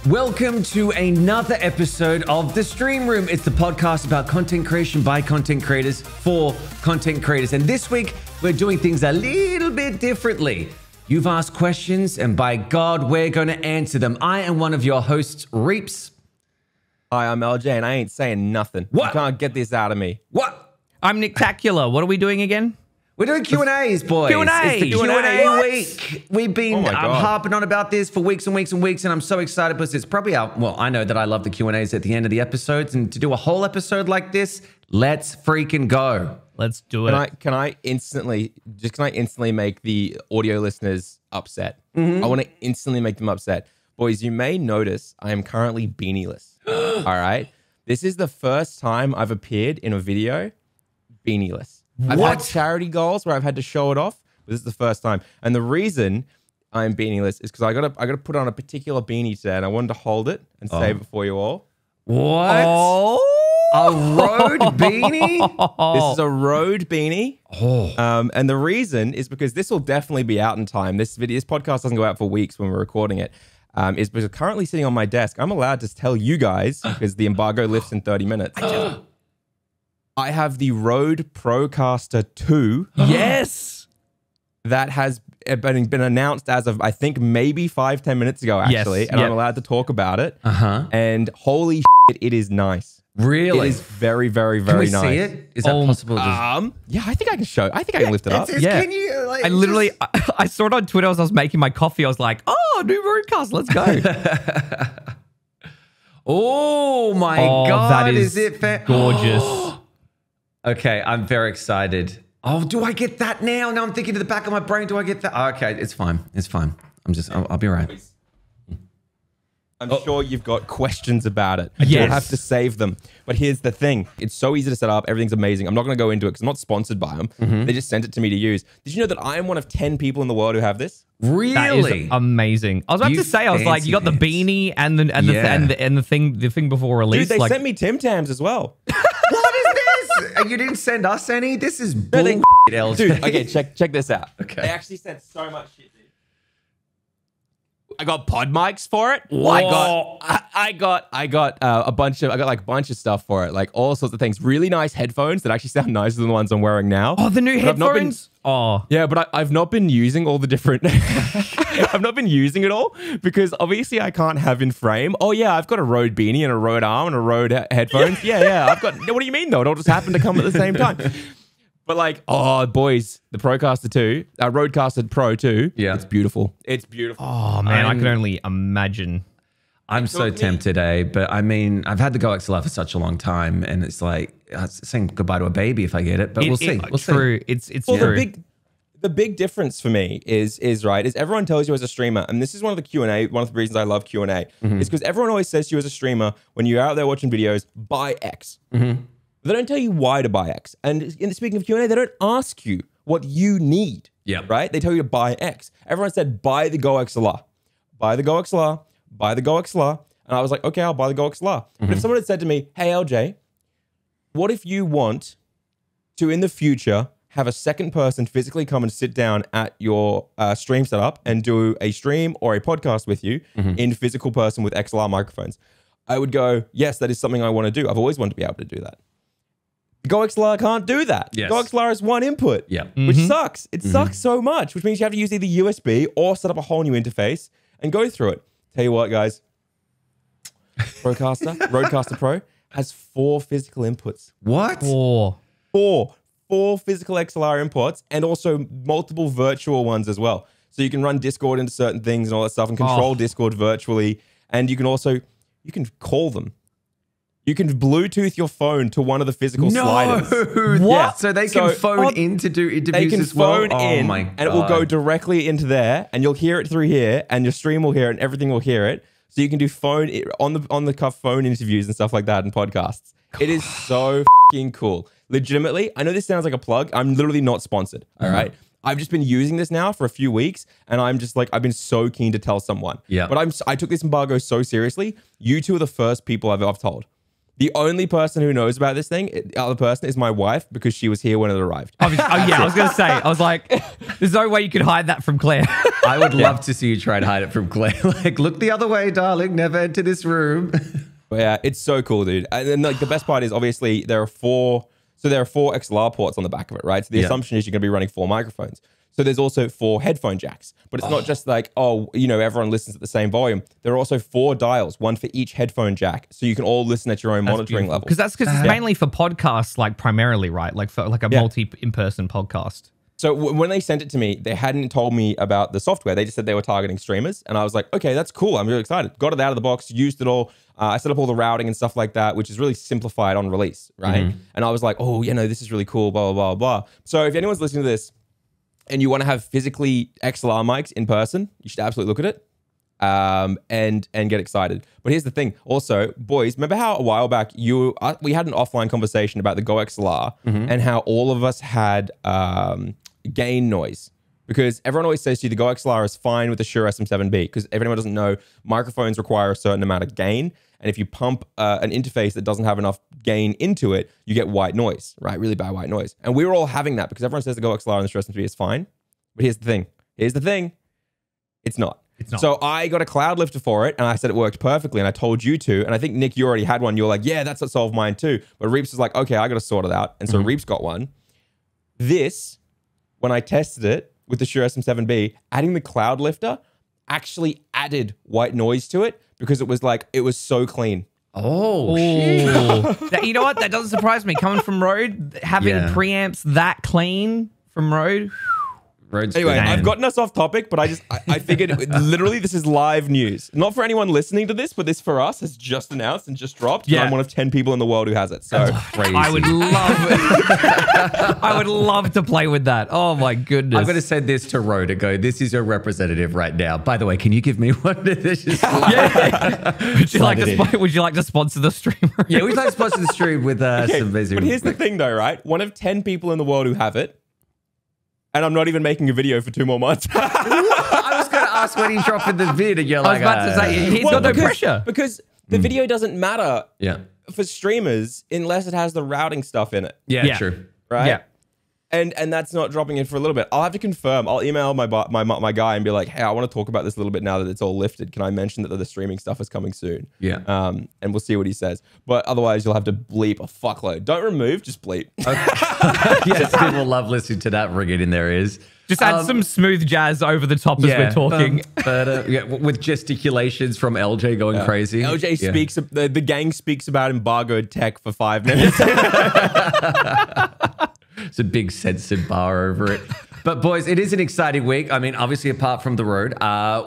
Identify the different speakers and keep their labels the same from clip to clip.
Speaker 1: Welcome to another episode of The Stream Room. It's the podcast about content creation by content creators for content creators. And this week, we're doing things a little bit differently. You've asked questions, and by God, we're going to answer them. I am one of your hosts, Reapz.
Speaker 2: Hi, I'm Eljayem, and I ain't saying nothing.
Speaker 1: What?
Speaker 2: You can't get this out of me.
Speaker 1: What?
Speaker 3: I'm Nicktacular. What are we doing again?
Speaker 1: We're doing Q&As, boys.
Speaker 3: Q&A.
Speaker 1: It's the Q&A
Speaker 3: What?
Speaker 1: week. We've been harping on about this for weeks and weeks and weeks, and I'm so excited because it's probably I know that I love the Q&As at the end of the episodes, and to do a whole episode like this, let's freaking go.
Speaker 3: Let's do it.
Speaker 2: Can I instantly make the audio listeners upset? I want to instantly make them upset. Boys, you may notice I am currently beanieless. All right? This is the first time I've appeared in a video beanieless. I've had charity goals where I've had to show it off, but this is the first time. And the reason I'm beanieless is because I gotta put on a particular beanie today, and I wanted to hold it and save it for you all.
Speaker 1: What?
Speaker 3: Oh.
Speaker 1: A road beanie?
Speaker 2: This is a road beanie. And the reason is because this will definitely be out in time. This podcast doesn't go out for weeks when we're recording it. Is because currently sitting on my desk, I'm allowed to tell you guys, because the embargo lifts in 30 minutes. I have the Rode Procaster 2.
Speaker 3: Yes.
Speaker 2: That has been announced as of, I think, maybe 5-10 minutes ago, actually.
Speaker 3: Yes.
Speaker 2: And I'm allowed to talk about it. And holy shit, it is nice.
Speaker 1: Really?
Speaker 2: It is very, very, very nice.
Speaker 1: Can we see it? Is that possible?
Speaker 2: Yeah, I think I can show. I think I can lift it up.
Speaker 3: Yeah.
Speaker 1: Can you, like,
Speaker 3: I literally, I saw it on Twitter as I was making my coffee. I was like, oh, new broadcast. Let's go.
Speaker 1: Oh my God.
Speaker 3: That
Speaker 1: is it fair?
Speaker 3: Gorgeous.
Speaker 1: Okay, I'm very excited. Oh, do I get that now? Now I'm thinking to the back of my brain, do I get that? Oh, okay, it's fine. It's fine. I'll be all right.
Speaker 2: I'm sure you've got questions about it.
Speaker 3: Yes.
Speaker 2: You'll have to save them. But here's the thing. It's so easy to set up. Everything's amazing. I'm not going to go into it because I'm not sponsored by them. They just sent it to me to use. Did you know that I am one of 10 people in the world who have this?
Speaker 1: Really?
Speaker 3: That is amazing. I was about to say, I was like, you got the beanie and the thing before release.
Speaker 2: Dude, they sent me Tim Tams as well.
Speaker 1: What is this? And you didn't send us any? This is bullshit, LJ.
Speaker 2: Dude, okay, check this out.
Speaker 1: Okay.
Speaker 2: They actually sent so much shit, dude. I got pod mics for it.
Speaker 1: Whoa.
Speaker 2: I got a bunch of stuff for it, like all sorts of things. Really nice headphones that actually sound nicer than the ones I'm wearing now.
Speaker 3: Oh, the new headphones.
Speaker 2: Yeah, but I've not been using all the different. I've not been using it all because obviously I can't have in frame. Oh yeah, I've got a Rode beanie and a Rode arm and a Rode headphones. Yeah. I've got. What do you mean though? It all just happened to come at the same time. But like, oh boys, the Procaster 2, Rodecaster Pro 2.
Speaker 1: Yeah,
Speaker 2: it's beautiful. It's beautiful.
Speaker 3: Oh man, I can only imagine.
Speaker 1: I'm so tempted, but I mean, I've had the Go XLR for such a long time, and it's like it's saying goodbye to a baby if I get it. But we'll see. We'll
Speaker 3: true.
Speaker 1: see.
Speaker 3: It's
Speaker 2: well,
Speaker 3: true.
Speaker 2: The big difference for me is everyone tells you as a streamer, and this is one of the Q&A, one of the reasons I love Q&A, is because everyone always says to you as a streamer, when you're out there watching videos, buy X. They don't tell you why to buy X. And speaking of Q&A, they don't ask you what you need.
Speaker 1: Yeah.
Speaker 2: Right? They tell you to buy X. Everyone said, buy the Go XLR. Buy the Go XLR. Buy the Go XLR. And I was like, okay, I'll buy the Go XLR. But if someone had said to me, hey, LJ, what if you want to, in the future, have a second person physically come and sit down at your stream setup and do a stream or a podcast with you in physical person with XLR microphones? I would go, yes, that is something I want to do. I've always wanted to be able to do that. Go XLR can't do that.
Speaker 1: Yes.
Speaker 2: Go XLR has one input, which sucks. It sucks so much, which means you have to use either USB or set up a whole new interface and go through it. Tell you what, guys, Rodecaster Pro has 4 physical inputs.
Speaker 1: What?
Speaker 2: Four physical XLR inputs and also multiple virtual ones as well. So you can run Discord into certain things and all that stuff and control Discord virtually. And you can also, you can call them. You can Bluetooth your phone to one of the physical sliders.
Speaker 1: What? Yeah. So they can phone in to do interviews as well?
Speaker 2: They can phone in,
Speaker 1: my God.
Speaker 2: and it will go directly into there, and you'll hear it through here, and your stream will hear it, and everything will hear it. So you can do on the cuff phone interviews and stuff like that and podcasts. It is so fucking cool. Legitimately, I know this sounds like a plug. I'm literally not sponsored. All right. I've just been using this now for a few weeks, and I'm just like, I've been so keen to tell someone.
Speaker 1: Yeah.
Speaker 2: But I took this embargo so seriously. You two are the first people I've told. The only person who knows about this thing, the other person, is my wife because she was here when it arrived.
Speaker 3: Oh, yeah, I was going to say, I was like, there's no way you could hide that from Claire.
Speaker 1: I would love to see you try and hide it from Claire. Like, look the other way, darling. Never enter this room.
Speaker 2: But yeah, it's so cool, dude. And then like the best part is obviously there are four XLR ports on the back of it, right? So the assumption is you're going to be running 4 microphones. So there's also 4 headphone jacks, but it's not just like, oh, you know, everyone listens at the same volume. There are also 4 dials, one for each headphone jack. So you can all listen at your own monitoring level.
Speaker 3: Because it's mainly for podcasts, like primarily, right? Like for like a multi in-person podcast.
Speaker 2: So when they sent it to me, they hadn't told me about the software. They just said they were targeting streamers. And I was like, okay, that's cool. I'm really excited. Got it out of the box, used it all. I set up all the routing and stuff like that, which is really simplified on release, right? And I was like, oh, you know, this is really cool, blah, blah, blah, blah. So if anyone's listening to this, and you want to have physically XLR mics in person, you should absolutely look at it and get excited. But here's the thing. Also, boys, remember how a while back we had an offline conversation about the Go XLR and how all of us had gain noise? Because everyone always says to you, the Go XLR is fine with the Shure SM7B. Because if anyone doesn't know, microphones require a certain amount of gain. And if you pump an interface that doesn't have enough gain into it, you get white noise, right? Really bad white noise. And we were all having that because everyone says the Go XLR and the Shure SM7B is fine. But here's the thing. It's not. So I got a cloud lifter for it, and I said it worked perfectly, and I told you to. And I think, Nick, you already had one. You were like, yeah, that's what solved mine too. But Reapz was like, okay, I got to sort it out. And so Reapz got one. This, when I tested it with the Shure SM7B, adding the cloud lifter actually added white noise to it because it was so clean.
Speaker 1: Oh, shit.
Speaker 3: You know what? That doesn't surprise me. Coming from Rode, having preamps that clean from Rode.
Speaker 2: Anyway, I've gotten us off topic, but I figured literally this is live news. Not for anyone listening to this, but this for us has just announced and just dropped. Yeah. I'm one of 10 people in the world who has it. So
Speaker 1: crazy.
Speaker 3: I would love I would love to play with that. Oh my goodness.
Speaker 1: I'm going to send this to Rode and go, this is your representative right now. By the way, can you give me one?
Speaker 3: Would you like to sponsor the stream?
Speaker 1: Yeah, we'd like to sponsor the stream with some amazing.
Speaker 2: But here's the thing though, right? One of 10 people in the world who have it. And I'm not even making a video for 2 more months.
Speaker 1: I was going to ask when he's dropping the vid, and you're like,
Speaker 3: I was about to say, he's got no pressure.
Speaker 2: Because the video doesn't matter for streamers unless it has the routing stuff in it.
Speaker 1: Yeah, true.
Speaker 2: Right?
Speaker 3: Yeah.
Speaker 2: And that's not dropping in for a little bit. I'll have to confirm. I'll email my guy and be like, hey, I want to talk about this a little bit now that it's all lifted. Can I mention that the streaming stuff is coming soon?
Speaker 1: Yeah.
Speaker 2: And we'll see what he says. But otherwise, you'll have to bleep a fuckload. Don't remove, just bleep.
Speaker 1: Yes, people love listening to that. Ring it in their ears.
Speaker 3: Just add some smooth jazz over the top as we're talking.
Speaker 1: With gesticulations from LJ going crazy.
Speaker 2: LJ speaks, the gang speaks about embargoed tech for 5 minutes.
Speaker 1: It's a big censored bar over it. But boys, it is an exciting week. I mean, obviously, apart from the road,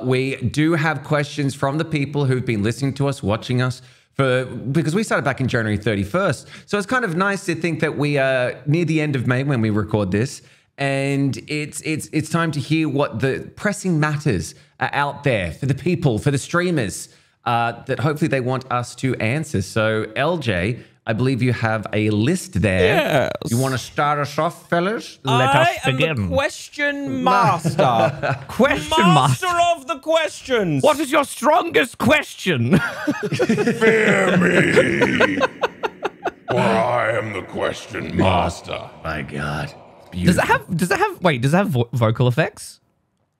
Speaker 1: we do have questions from the people who've been listening to us, watching us, because we started back in January 31st. So it's kind of nice to think that we are near the end of May when we record this. And it's time to hear what the pressing matters are out there for the people, for the streamers, that hopefully they want us to answer. So LJ, I believe you have a list there.
Speaker 2: Yes.
Speaker 1: You want to start us off, fellas?
Speaker 3: Let us begin.
Speaker 2: I am the question master.
Speaker 3: Master
Speaker 2: of the questions.
Speaker 3: What is your strongest question?
Speaker 2: Fear me. For I am the question master.
Speaker 1: My God.
Speaker 3: Does it have vocal effects?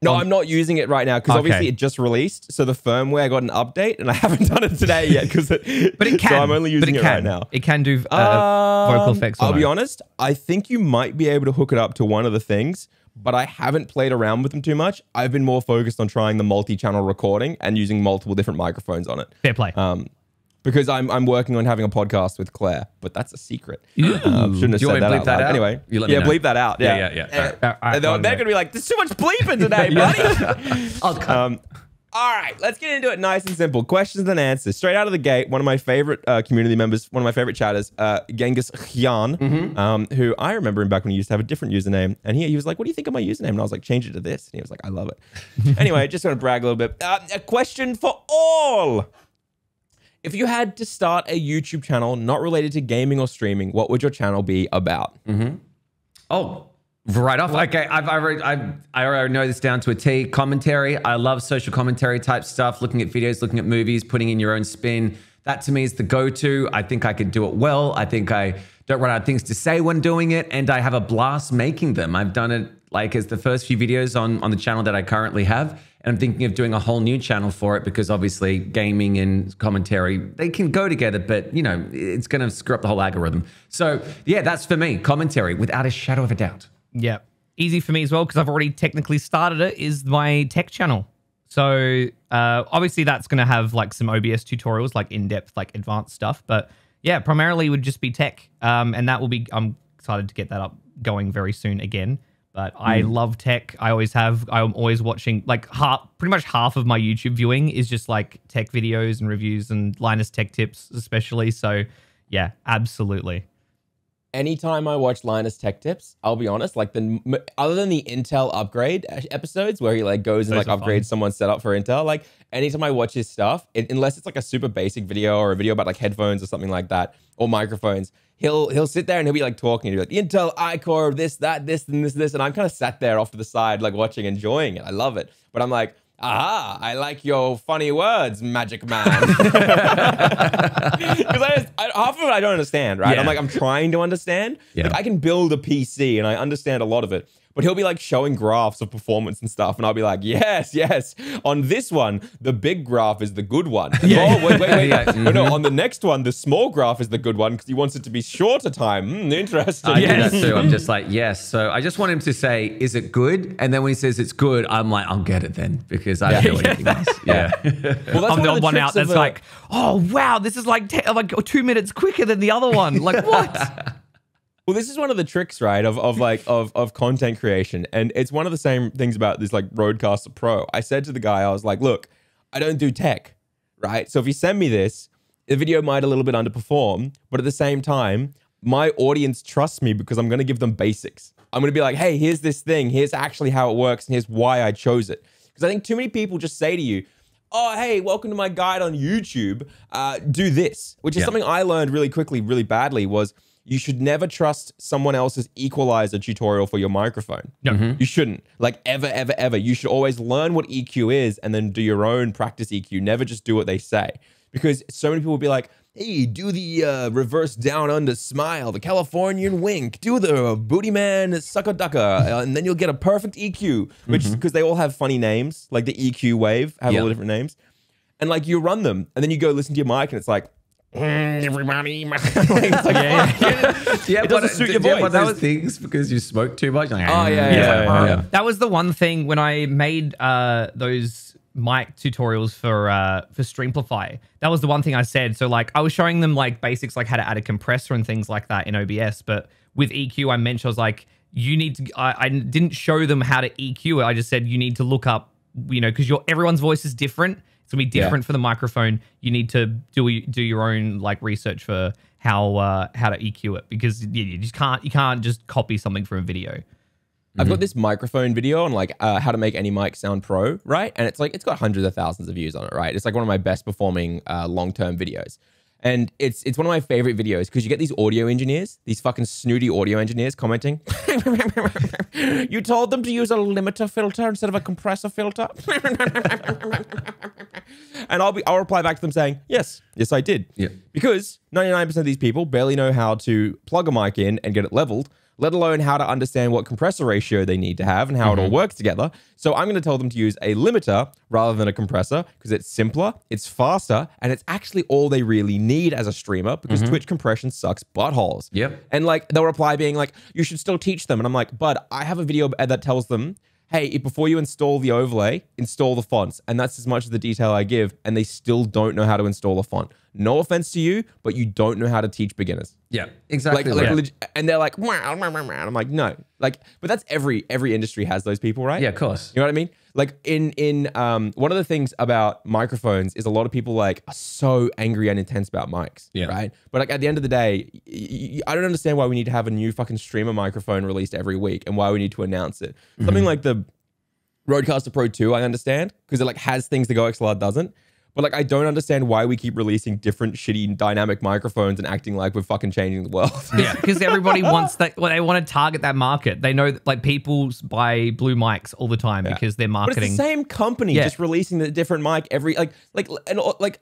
Speaker 2: No, I'm not using it right now because obviously it just released. So the firmware got an update and I haven't done it today yet because
Speaker 3: but it can.
Speaker 2: So I'm only using it right now.
Speaker 3: It can do vocal effects.
Speaker 2: I'll be honest. I think you might be able to hook it up to one of the things, but I haven't played around with them too much. I've been more focused on trying the multi-channel recording and using multiple different microphones on it.
Speaker 3: Fair play.
Speaker 2: Because I'm working on having a podcast with Claire, but that's shouldn't have
Speaker 1: Do you
Speaker 2: said that out loud. Anyway,
Speaker 1: you let me know.
Speaker 2: bleep that out.
Speaker 1: Yeah.
Speaker 2: They're going to be like, there's too much bleeping today, buddy.
Speaker 1: I'll cut.
Speaker 2: All right, let's get into it nice and simple. Questions and answers. Straight out of the gate, one of my favorite community members, one of my favorite chatters, Genghis Khan, who I remember him back when he used to have a different username. And he was like, what do you think of my username? And I was like, change it to this. And he was like, I love it. Anyway, just going to brag a little bit. A question for all. If you had to start a YouTube channel not related to gaming or streaming, what would your channel be about?
Speaker 1: Oh, right off. Okay, I already know this down to a T. Commentary. I love social commentary type stuff, looking at videos, looking at movies, putting in your own spin. That to me is the go-to. I think I could do it well. I think I don't run out of things to say when doing it, and I have a blast making them. I've done it like as the first few videos on the channel that I currently have, and I'm thinking of doing a whole new channel for it because obviously gaming and commentary, they can go together, but you know, it's going to screw up the whole algorithm. So yeah, that's for me, commentary without a shadow of a doubt.
Speaker 3: Yeah. Easy for me as well because I've already technically started it, is my tech channel. So obviously that's going to have like some OBS tutorials, like in-depth, like advanced stuff. But yeah, primarily would just be tech. And that will be, I'm excited to get that up going very soon again. But I love tech. I always have. I'm always watching like pretty much half of my YouTube viewing is just like tech videos and reviews and Linus Tech Tips especially. So yeah, absolutely.
Speaker 2: Anytime I watch Linus Tech Tips, I'll be honest, like other than the Intel upgrade episodes where he like goes and like upgrades someone's setup for Intel, like anytime I watch his stuff, unless it's like a super basic video or a video about like headphones or something like that, or microphones, he'll sit there and he'll be like talking to you like Intel iCore, this, that, this, and this. And I'm kind of sat there off to the side, like watching, enjoying it. I love it. But I'm like, aha, I like your funny words, Magic Man. Because half of it I don't understand, right?
Speaker 1: Yeah.
Speaker 2: I'm trying to understand.
Speaker 1: Yeah.
Speaker 2: Like I can build a PC and I understand a lot of it. But he'll be like showing graphs of performance and stuff. And I'll be like, yes, yes. On this one, the big graph is the good one.
Speaker 1: Yeah.
Speaker 2: Oh, wait.
Speaker 1: Yeah.
Speaker 2: Oh, no, on the next one, the small graph is the good one because he wants it to be shorter time. Interesting.
Speaker 1: I do that too. I'm just like, yes. So I just want him to say, is it good? And then when he says it's good, I'm like, I'll get it then because I don't know anything else. Yeah.
Speaker 2: Well, that's
Speaker 3: I'm the one
Speaker 2: tricks
Speaker 3: out that's
Speaker 2: of
Speaker 3: like, oh, wow, this is like 2 minutes quicker than the other one. Like, what?
Speaker 2: Well, this is one of the tricks, right, of content creation. And it's one of the same things about this like Rodecaster Pro. I said to the guy, I was like, look, I don't do tech, right? So if you send me this, the video might a little bit underperform, but at the same time, my audience trusts me because I'm going to give them basics. I'm going to be like, hey, here's this thing. Here's actually how it works. And here's why I chose it. Because I think too many people just say to you, oh, hey, welcome to my guide on YouTube. Do this, which is something I learned really quickly, really badly was, you should never trust someone else's equalizer tutorial for your microphone. No. You shouldn't. Like ever, ever, ever. You should always learn what EQ is and then do your own practice EQ. Never just do what they say. Because so many people will be like, hey, do the reverse down under smile, the Californian wink, do the booty man sucker ducker, and then you'll get a perfect EQ. Which because they all have funny names, like the EQ wave have all different names. And like you run them and then you go listen to your mic and it's like, everybody, like,
Speaker 1: it
Speaker 2: doesn't suit your voice.
Speaker 1: Those things because you smoke too much. Like,
Speaker 2: yeah.
Speaker 3: That was the one thing when I made those mic tutorials for Streamplify. That was the one thing I said. So like I was showing them like basics, like how to add a compressor and things like that in OBS. But with EQ, I mentioned I was like, you need to. I didn't show them how to EQ it. I just said you need to look up, you know, because everyone's voice is different. It's gonna be different for the microphone. You need to do your own like research for how to EQ it because you can't just copy something from a video.
Speaker 2: I've got this microphone video on like how to make any mic sound pro, right? And it's like it's got hundreds of thousands of views on it, right? It's like one of my best performing long-term videos. And it's one of my favorite videos because you get these audio engineers, these fucking snooty audio engineers commenting. You told them to use a limiter filter instead of a compressor filter. And I'll reply back to them saying, yes, I did. Yeah. Because 99% of these people barely know how to plug a mic in and get it leveled, let alone how to understand what compressor ratio they need to have and how it all works together. So I'm going to tell them to use a limiter rather than a compressor because it's simpler, it's faster, and it's actually all they really need as a streamer because Twitch compression sucks buttholes.
Speaker 1: Yep.
Speaker 2: And like they'll reply being like, you should still teach them. And I'm like, bud, I have a video that tells them, hey, before you install the overlay, install the fonts. And that's as much of the detail I give. And they still don't know how to install a font. No offense to you, but you don't know how to teach beginners.
Speaker 1: Yeah, exactly.
Speaker 2: And they're like, I'm like, no. Like, but that's every industry has those people, right?
Speaker 1: Yeah, of course.
Speaker 2: You know what I mean? Like in one of the things about microphones is a lot of people like are so angry and intense about mics, right? But like at the end of the day, I don't understand why we need to have a new fucking streamer microphone released every week and why we need to announce it. Something like the Rodecaster Pro 2, I understand because it like has things the Go XLR doesn't. But like, I don't understand why we keep releasing different shitty dynamic microphones and acting like we're fucking changing the world.
Speaker 3: Yeah, because everybody wants that. Well, they want to target that market. They know that, like, people buy blue mics all the time because they're
Speaker 2: But
Speaker 3: marketing.
Speaker 2: it's the same company just releasing the different mic every like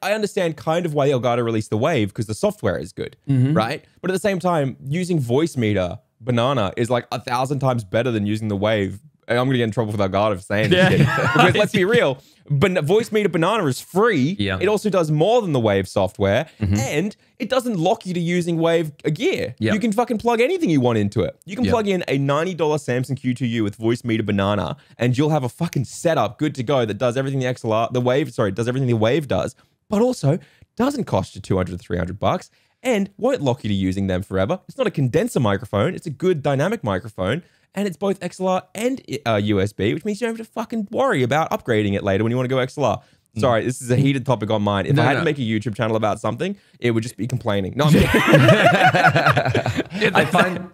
Speaker 2: I understand kind of why Elgato released the Wave because the software is good, right? But at the same time, using Voice Meter Banana is like 1,000 times better than using the Wave. I'm gonna get in trouble with Elgato for saying this shit. Because let's be real, Voice Meter Banana is free.
Speaker 1: Yeah.
Speaker 2: It also does more than the Wave software, and it doesn't lock you to using Wave gear.
Speaker 1: Yeah.
Speaker 2: You can fucking plug anything you want into it. You can plug in a $90 Samsung Q2U with Voice Meter Banana, and you'll have a fucking setup good to go that does everything the does everything the Wave does, but also doesn't cost you $200 to $300 and won't lock you to using them forever. It's not a condenser microphone. It's a good dynamic microphone. And it's both XLR and USB, which means you don't have to fucking worry about upgrading it later when you want to go XLR. Sorry, this is a heated topic on mine. If I had to make a YouTube channel about something, it would just be complaining. No, I'm kidding.
Speaker 1: I find,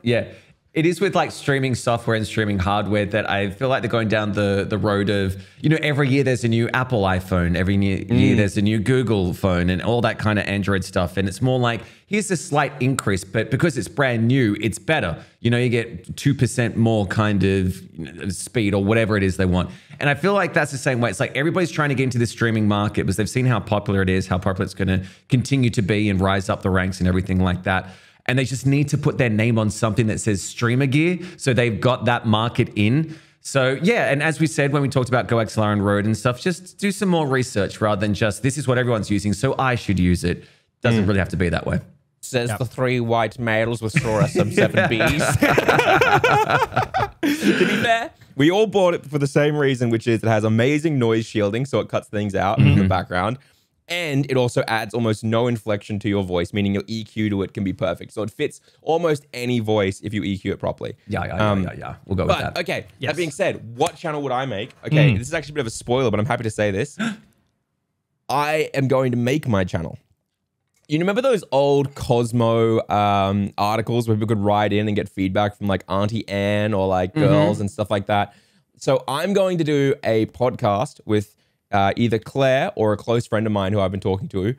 Speaker 1: it is with like streaming software and streaming hardware that I feel like they're going down the road of, you know, every year there's a new Apple iPhone, every year there's a new Google phone and all that kind of Android stuff. And it's more like, here's a slight increase, but because it's brand new, it's better. You know, you get 2% more kind of speed or whatever it is they want. And I feel like that's the same way. It's like everybody's trying to get into the streaming market because they've seen how popular it is, how popular it's going to continue to be and rise up the ranks and everything like that. And they just need to put their name on something that says streamer gear. So they've got that market in. So yeah, and as we said when we talked about Go XLR and Rode and stuff, just do some more research rather than just, this is what everyone's using, so I should use it. Doesn't really have to be that way.
Speaker 2: Says the 3 white males with straw SM7Bs. To be fair, we all bought it for the same reason, which is it has amazing noise shielding, so it cuts things out in the background. And it also adds almost no inflection to your voice, meaning your EQ to it can be perfect. So it fits almost any voice if you EQ it properly.
Speaker 1: Yeah. We'll go with that.
Speaker 2: Okay, that being said, what channel would I make? Okay, this is actually a bit of a spoiler, but I'm happy to say this. I am going to make my channel. You remember those old Cosmo articles where people could write in and get feedback from like Auntie Anne or like girls and stuff like that? So I'm going to do a podcast with either Claire or a close friend of mine who I've been talking to,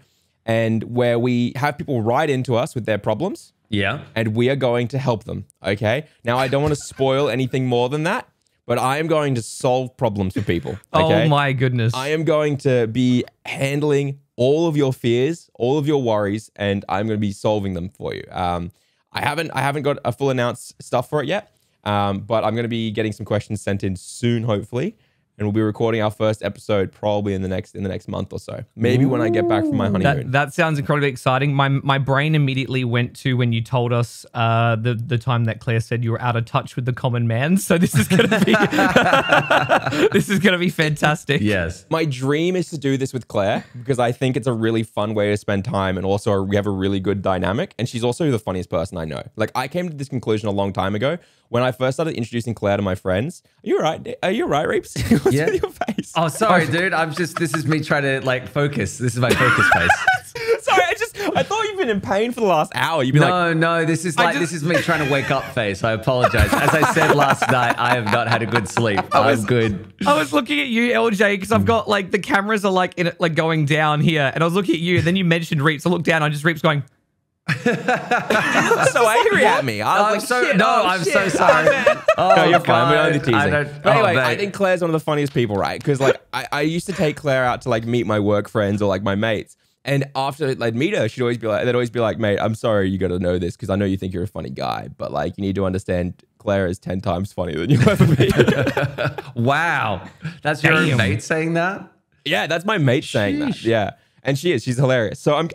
Speaker 2: and where we have people write into us with their problems.
Speaker 1: Yeah.
Speaker 2: And we are going to help them, okay? Now, I don't want to spoil anything more than that, but I am going to solve problems for people, okay?
Speaker 3: Oh my goodness.
Speaker 2: I am going to be handling all of your fears, all of your worries, and I'm going to be solving them for you. I haven't got a full announced stuff for it yet, but I'm going to be getting some questions sent in soon, hopefully. And we'll be recording our first episode probably in the next month or so. Maybe when I get back from my honeymoon.
Speaker 3: That sounds incredibly exciting. My brain immediately went to when you told us the time that Claire said you were out of touch with the common man. So this is gonna be this is gonna be fantastic.
Speaker 1: Yes.
Speaker 2: My dream is to do this with Claire because I think it's a really fun way to spend time, and also we have a really good dynamic. And she's also the funniest person I know. Like, I came to this conclusion a long time ago when I first started introducing Claire to my friends. Are you all right? Reapz? What's with your face?
Speaker 1: Oh, sorry, dude. This is me trying to like focus. This is my focus face.
Speaker 2: Sorry, I thought you've been in pain for the last hour. You've been
Speaker 1: No, this is this is me trying to wake up face. I apologize. As I said last night, I have not had a good sleep. I'm good.
Speaker 3: I was looking at you, LJ, because I've got like the cameras are like in it, like going down here, and I was looking at you, and then you mentioned Reapz. I looked down, I just Reapz going.
Speaker 2: You look so angry at me. I'm so sorry. No, you're fine. We're only teasing. But anyway, I think Claire's one of the funniest people, right? Because like I used to take Claire out to like meet my work friends or like my mates. And after I'd meet her, they'd always be like, mate, I'm sorry you got to know this because I know you think you're a funny guy, but like you need to understand Claire is 10 times funnier than you'll ever be.
Speaker 1: Wow. That's your own mate saying that?
Speaker 2: Yeah, that's my mate saying that. Yeah. And she's hilarious. So I'm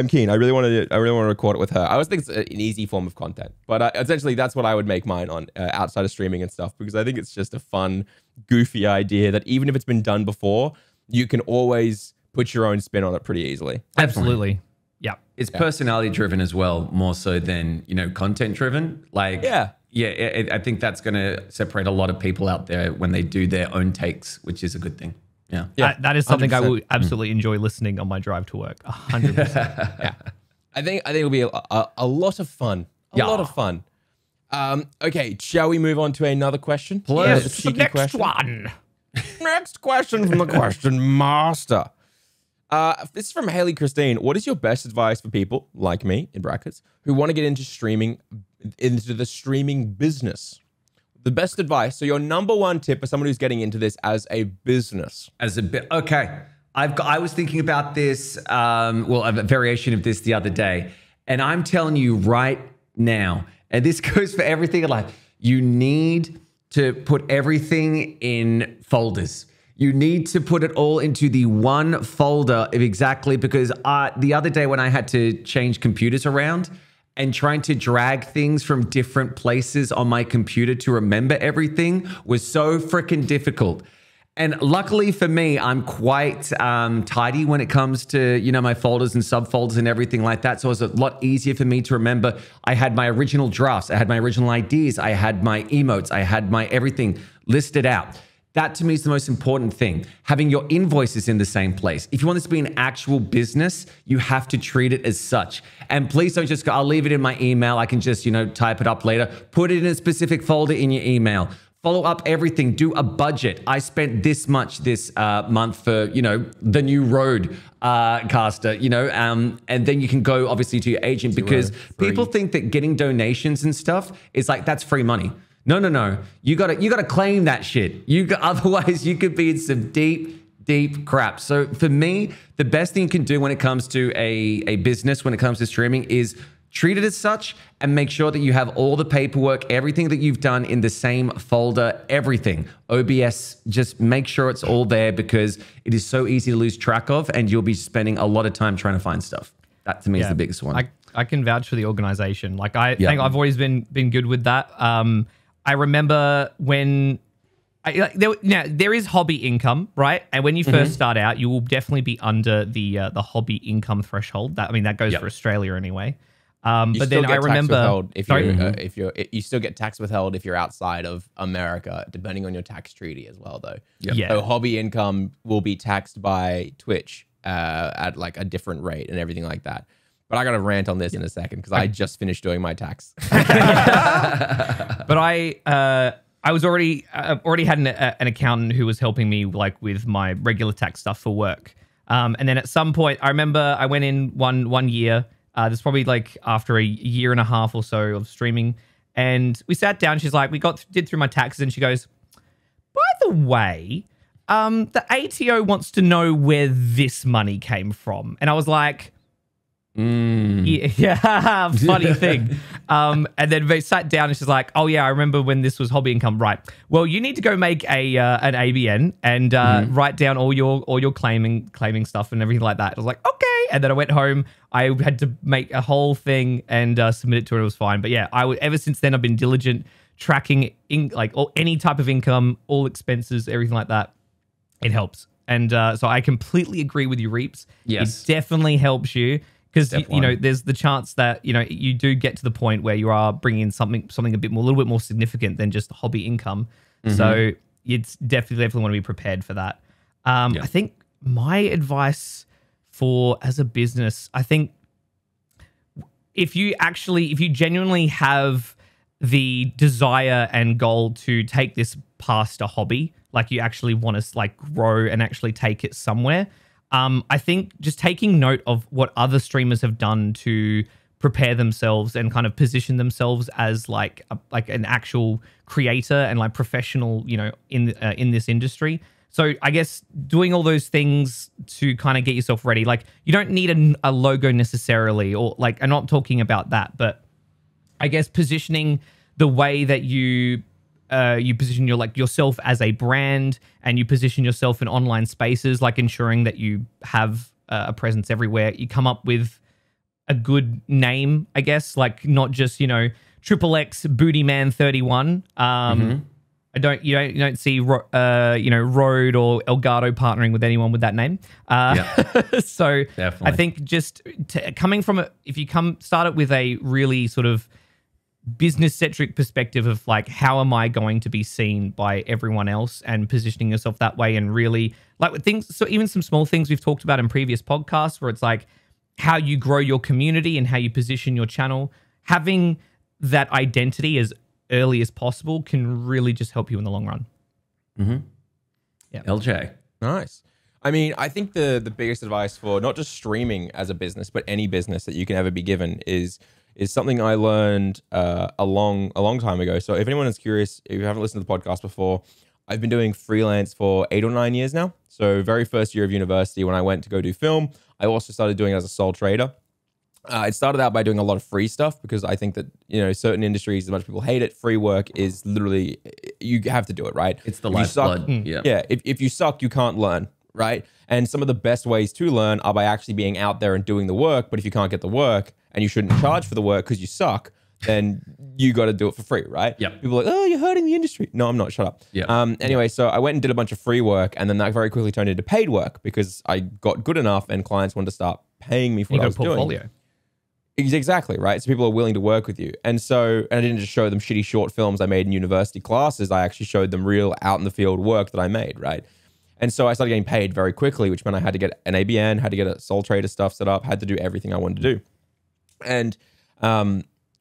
Speaker 2: keen. I really want to record it with her. I always think it's an easy form of content, but essentially that's what I would make mine on outside of streaming and stuff, because I think it's just a fun, goofy idea that even if it's been done before, you can always put your own spin on it pretty easily.
Speaker 3: Absolutely. Yeah.
Speaker 1: It's personality driven as well, more so than, content driven. Like, I think that's going to separate a lot of people out there when they do their own takes, which is a good thing. Yeah.
Speaker 3: That is something 100%. I will absolutely enjoy listening on my drive to work. 100%.
Speaker 2: Yeah. I think it'll be a lot of fun. A lot of fun. Okay, shall we move on to another question?
Speaker 3: Yes, the next one.
Speaker 2: Next question from the question master. This is from Haley Christine. What is your best advice for people like me, in brackets, who want to get into the streaming business? The best advice. So your number one tip for someone who's getting into this as a business.
Speaker 1: Okay. I was thinking about this, well, a variation of this the other day. And I'm telling you right now, and this goes for everything in life, you need to put everything in folders. You need to put it all into the one folder of exactly, because the other day when I had to change computers around and trying to drag things from different places on my computer to remember everything was so freaking difficult. And luckily for me, I'm quite tidy when it comes to, you know, my folders and subfolders and everything like that. So it was a lot easier for me to remember. I had my original drafts. I had my original ideas. I had my emotes. I had my everything listed out. That to me is the most important thing. Having your invoices in the same place. If you want this to be an actual business, you have to treat it as such. And please don't just go, I'll leave it in my email. I can just, you know, type it up later. Put it in a specific folder in your email. Follow up everything. Do a budget. I spent this much this month for, you know, the new road caster, you know, and then you can go obviously to your agent, because people think that getting donations and stuff is like, that's free money. No. You gotta claim that shit. Otherwise you could be in some deep crap. So for me, the best thing you can do when it comes to a business, when it comes to streaming, is treat it as such and make sure that you have all the paperwork, everything that you've done in the same folder, everything. OBS, just make sure it's all there, because it is so easy to lose track of and you'll be spending a lot of time trying to find stuff. That to me is the biggest one.
Speaker 3: I can vouch for the organization. Like I think I've always been good with that. I remember when there is hobby income, right? And when you first start out, you will definitely be under the hobby income threshold. That goes for Australia anyway. But then I remember
Speaker 2: if you still get tax withheld if you're outside of America, depending on your tax treaty as well, though.
Speaker 3: Yeah.
Speaker 2: So hobby income will be taxed by Twitch at like a different rate and everything like that. But I got to rant on this in a second, because I just finished doing my tax.
Speaker 3: But I was already had an accountant who was helping me like with my regular tax stuff for work. And then at some point, I remember I went in one year. This probably like after a year and a half or so of streaming, and we sat down. She's like, did through my taxes, and she goes, "By the way, the ATO wants to know where this money came from," and I was like. Yeah, funny thing. And then they sat down and she's like, "Oh yeah, I remember when this was hobby income, right? Well, you need to go make an ABN and write down all your claiming stuff and everything like that." I was like, "Okay." And then I went home. I had to make a whole thing and submit it to her. It was fine. But yeah, ever since then I've been diligent tracking any type of income, all expenses, everything like that. It helps. And so I completely agree with you, Reapz.
Speaker 1: Yes,
Speaker 3: it definitely helps you. Because, you know, there's the chance that, you know, you do get to the point where you are bringing in something a little bit more significant than just hobby income. So it's definitely want to be prepared for that. I think my advice as a business, I think if you genuinely have the desire and goal to take this past a hobby, like you actually want to like grow and actually take it somewhere, I think just taking note of what other streamers have done to prepare themselves and kind of position themselves as like an actual creator and like professional, you know, in this industry. So I guess doing all those things to kind of get yourself ready, like you don't need a logo necessarily, or like I'm not talking about that, but I guess positioning the way that you position yourself as a brand, and you position yourself in online spaces, like ensuring that you have a presence everywhere. You come up with a good name, I guess, like not just, you know, XXX Booty Man 31. You don't see Road or Elgato partnering with anyone with that name. So definitely. I think just coming from if you start it with a really sort of business-centric perspective of like, how am I going to be seen by everyone else, and positioning yourself that way, and really like with things. So even some small things we've talked about in previous podcasts, where it's like how you grow your community and how you position your channel, having that identity as early as possible can really just help you in the long run.
Speaker 1: Yeah. LJ.
Speaker 2: Nice. I mean, I think the biggest advice for not just streaming as a business, but any business that you can ever be given is something I learned a long time ago. So if anyone is curious, if you haven't listened to the podcast before, I've been doing freelance for 8 or 9 years now. So very first year of university, when I went to go do film, I also started doing it as a sole trader. It started out by doing a lot of free stuff because I think that, certain industries, as much as people hate it, free work is literally, you have to do it, right?
Speaker 1: It's the lifeblood.
Speaker 2: Yeah. If you suck, you can't learn, right? And some of the best ways to learn are by actually being out there and doing the work. But if you can't get the work and you shouldn't charge for the work because you suck, then you got to do it for free, right?
Speaker 1: Yep.
Speaker 2: People are like, oh, you're hurting the industry. No, I'm not. Shut up. Anyway, so I went and did a bunch of free work, and then that very quickly turned into paid work because I got good enough and clients wanted to start paying me for what I was doing. Exactly, right? So people are willing to work with you. And I didn't just show them shitty short films I made in university classes. I actually showed them real out in the field work that I made, right? And so I started getting paid very quickly, which meant I had to get an ABN, had to get a sole trader stuff set up, had to do everything I wanted to do. And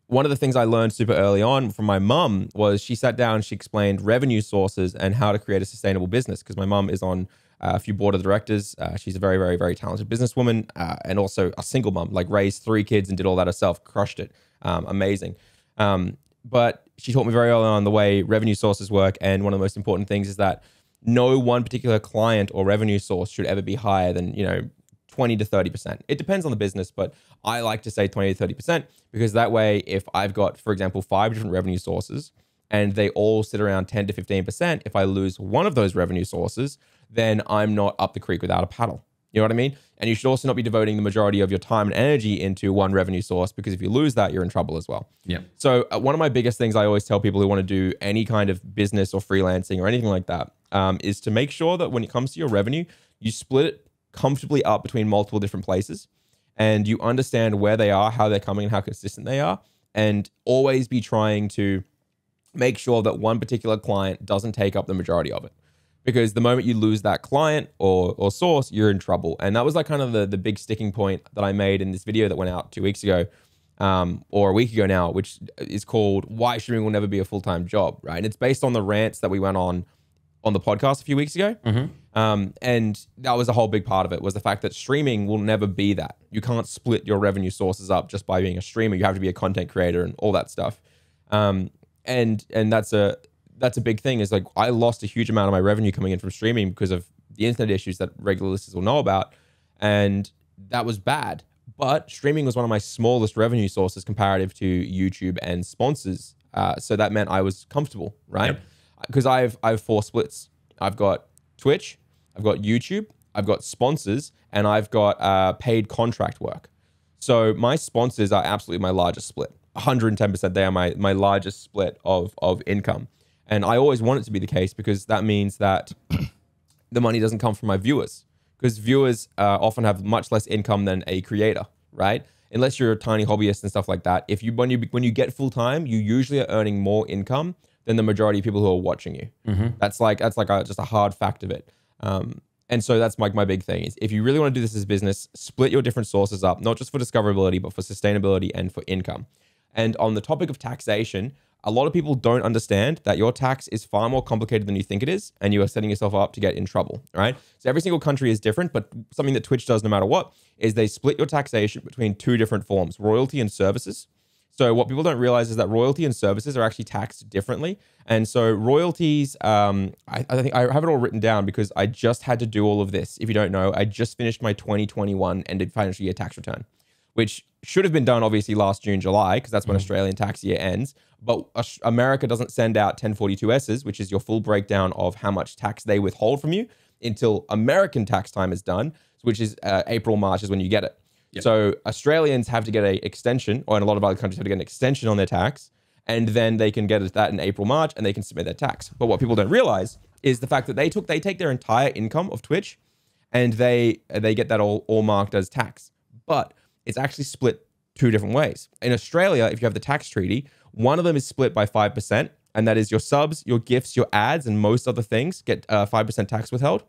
Speaker 2: one of the things I learned super early on from my mum was she sat down, she explained revenue sources and how to create a sustainable business, because my mum is on a few board of directors. She's a very, very, very talented businesswoman, and also a single mum, like raised 3 kids and did all that herself, crushed it. Amazing. But she taught me very early on the way revenue sources work. And one of the most important things is that no one particular client or revenue source should ever be higher than, 20 to 30%. It depends on the business, but I like to say 20 to 30% because that way, if I've got, for example, 5 different revenue sources and they all sit around 10 to 15%, if I lose one of those revenue sources, then I'm not up the creek without a paddle. You know what I mean? And you should also not be devoting the majority of your time and energy into one revenue source, because if you lose that, you're in trouble as well.
Speaker 1: Yeah.
Speaker 2: So one of my biggest things I always tell people who want to do any kind of business or freelancing or anything like that is to make sure that when it comes to your revenue, you split it comfortably up between multiple different places, and you understand where they are, how they're coming, and how consistent they are, and always be trying to make sure that one particular client doesn't take up the majority of it. Because the moment you lose that client or source, you're in trouble. And that was like kind of the big sticking point that I made in this video that went out 2 weeks ago, or a week ago now, which is called Why Streaming Will Never Be a Full-Time Job, right? And it's based on the rants that we went on the podcast a few weeks ago. And that was a whole big part of it, was the fact that streaming will never be that. You can't split your revenue sources up just by being a streamer. You have to be a content creator and all that stuff. And that's a big thing, is like I lost a huge amount of my revenue coming in from streaming because of the internet issues that regular listeners will know about. And that was bad. But streaming was one of my smallest revenue sources comparative to YouTube and sponsors. So that meant I was comfortable, right? Because I have 4 splits. I've got Twitch, I've got YouTube, I've got sponsors, and I've got paid contract work. So my sponsors are absolutely my largest split. 110%, they are my largest split of income. And I always want it to be the case, because that means that the money doesn't come from my viewers, because viewers often have much less income than a creator, right? Unless you're a tiny hobbyist and stuff like that. When you get full time, you usually are earning more income than the majority of people who are watching you. That's just a hard fact of it. And so that's like my big thing is, if you really want to do this as a business, split your different sources up, not just for discoverability, but for sustainability and for income. And on the topic of taxation, a lot of people don't understand that your tax is far more complicated than you think it is, and you are setting yourself up to get in trouble, right? So every single country is different, but something that Twitch does no matter what is they split your taxation between 2 different forms, royalty and services. So what people don't realize is that royalty and services are actually taxed differently. And so royalties, I think I have it all written down because I just had to do all of this. If you don't know, I just finished my 2021 ended financial year tax return, which should have been done obviously last June, July, because that's when Australian tax year ends. But America doesn't send out 1042Ss, which is your full breakdown of how much tax they withhold from you, until American tax time is done, which is April, March is when you get it. Yep. So Australians have to get an extension, or in a lot of other countries have to get an extension on their tax, and then they can get that in April, March, and they can submit their tax. But what people don't realize is the fact that they take their entire income of Twitch, and they get that all marked as tax. But it's actually split 2 different ways. In Australia, if you have the tax treaty, one of them is split by 5%, and that is your subs, your gifts, your ads, and most other things get 5% tax withheld.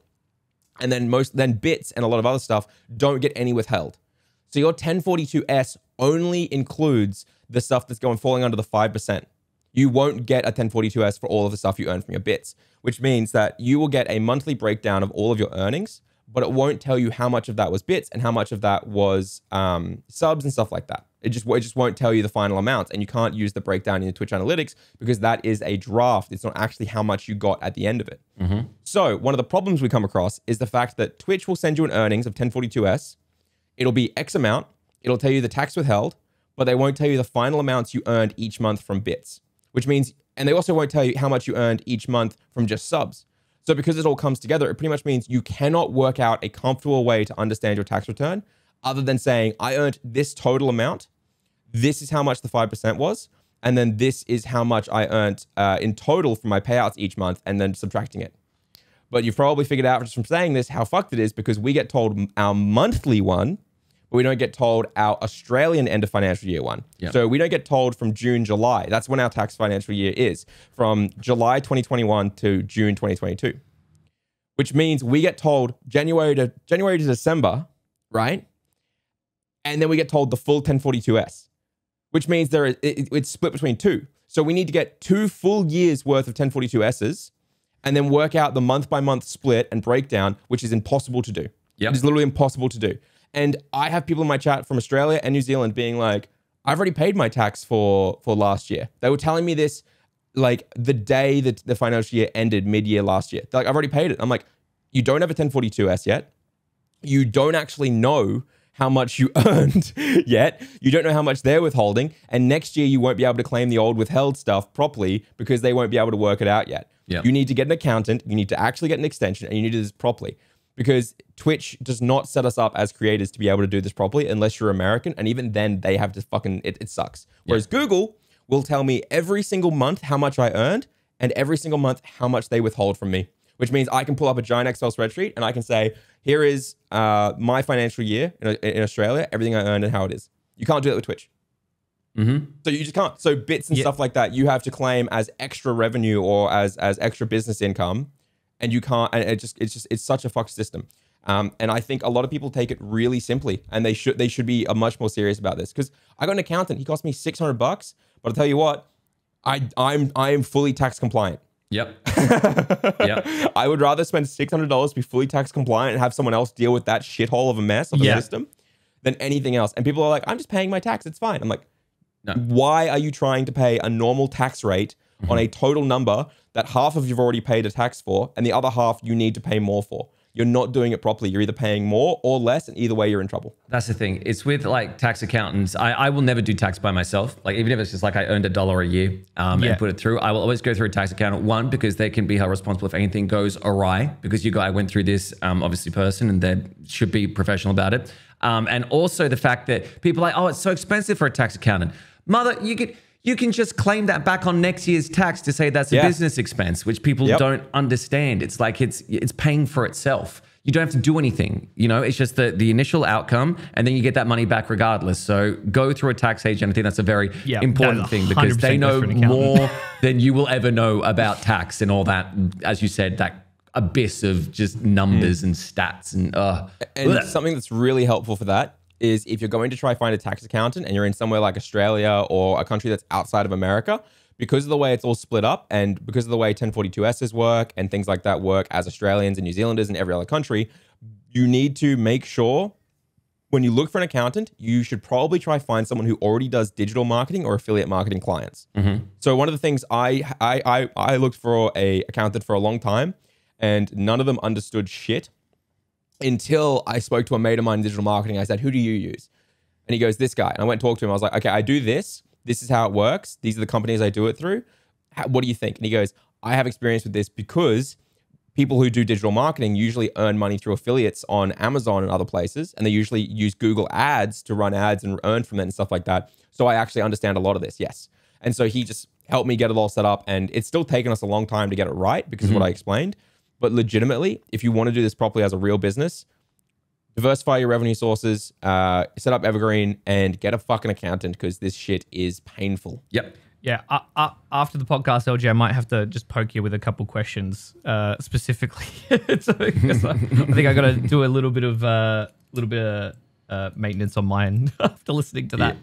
Speaker 2: And then bits and a lot of other stuff don't get any withheld. So your 1042S only includes the stuff that's falling under the 5%. You won't get a 1042S for all of the stuff you earn from your bits, which means that you will get a monthly breakdown of all of your earnings, but it won't tell you how much of that was bits and how much of that was subs and stuff like that. It just won't tell you the final amounts, and you can't use the breakdown in your Twitch analytics because that is a draft. It's not actually how much you got at the end of it. So one of the problems we come across is the fact that Twitch will send you an earnings of 1042S. It'll be X amount. It'll tell you the tax withheld, but they won't tell you the final amounts you earned each month from bits, which means, and they also won't tell you how much you earned each month from just subs. So because it all comes together, it pretty much means you cannot work out a comfortable way to understand your tax return other than saying, I earned this total amount. This is how much the 5% was. And then this is how much I earned in total from my payouts each month, and then subtracting it. But you've probably figured out just from saying this how fucked it is, because we get told our monthly one, but we don't get told our Australian end of financial year one. Yep. So we don't get told from June, July. That's when our tax financial year is, from July 2021 to June 2022, which means we get told January to December, right? And then we get told the full 1042S, which means it's split between two. So we need to get 2 full years worth of 1042Ss and then work out the month by month split and breakdown, which is impossible to do. Yep. It is literally impossible to do. And I have people in my chat from Australia and New Zealand being like, I've already paid my tax for last year. They were telling me this like the day that the financial year ended mid-year last year. They're like, I've already paid it. I'm like, you don't have a 1042S yet. You don't actually know how much you earned yet. You don't know how much they're withholding. And next year you won't be able to claim the old withheld stuff properly because they won't be able to work it out yet. Yep. You need to get an accountant. You need to actually get an extension, and you need to do this properly, because Twitch does not set us up as creators to be able to do this properly unless you're American. And even then they have to fucking, it sucks. Whereas Google will tell me every single month how much I earned and every single month how much they withhold from me, which means I can pull up a giant Excel spreadsheet and I can say, here is my financial year in Australia, everything I earned and how it is. You can't do that with Twitch. So you just can't. So bits and stuff like that, you have to claim as extra revenue or as extra business income, and you can't. And it's such a fucked system. And I think a lot of people take it really simply, and they should be much more serious about this. Because I got an accountant, he cost me $600, but I'll tell you what, I am fully tax compliant. Yep. I would rather spend $600 to be fully tax compliant and have someone else deal with that shithole of a mess of a system than anything else. And people are like, I'm just paying my tax, it's fine. I'm like, no. Why are you trying to pay a normal tax rate on a total number that half of you've already paid a tax for and the other half you need to pay more for? You're not doing it properly. You're either paying more or less, and either way, you're in trouble.
Speaker 1: That's the thing. It's with like tax accountants. I will never do tax by myself. Like even if it's just like I earned $1 a year and put it through, I will always go through a tax accountant. One, because they can be held responsible if anything goes awry, because I went through this obviously person, and they should be professional about it. And also the fact that people are like, oh, it's so expensive for a tax accountant. Mother, you can just claim that back on next year's tax to say that's a business expense, which people don't understand. It's like it's paying for itself. You don't have to do anything. You know, it's just the initial outcome, and then you get that money back regardless. So go through a tax agent. I think that's a very important thing, because they know more than you will ever know about tax and all that. As you said, that abyss of just numbers and stats and
Speaker 2: something that's really helpful for that is if you're going to try find a tax accountant and you're in somewhere like Australia or a country that's outside of America, because of the way it's all split up and because of the way 1042Ss work and things like that work as Australians and New Zealanders and every other country, you need to make sure when you look for an accountant, you should probably try find someone who already does digital marketing or affiliate marketing clients. So one of the things I looked for a accountant for a long time, and none of them understood shit until I spoke to a mate of mine in digital marketing. I said, who do you use? And he goes, this guy. And I went and talked to him. I was like, okay, I do this. This is how it works. These are the companies I do it through. What do you think? And he goes, I have experience with this because people who do digital marketing usually earn money through affiliates on Amazon and other places. And they usually use Google ads to run ads and earn from it and stuff like that. So I actually understand a lot of this. Yes. And so he just helped me get it all set up. And it's still taken us a long time to get it right because of what I explained. But legitimately, if you want to do this properly as a real business, diversify your revenue sources, set up Evergreen, and get a fucking accountant, because this shit is painful.
Speaker 1: Yep.
Speaker 3: Yeah. After the podcast, LJ, I might have to just poke you with a couple questions specifically. So, I think I got to do a little bit of maintenance on mine after listening to that.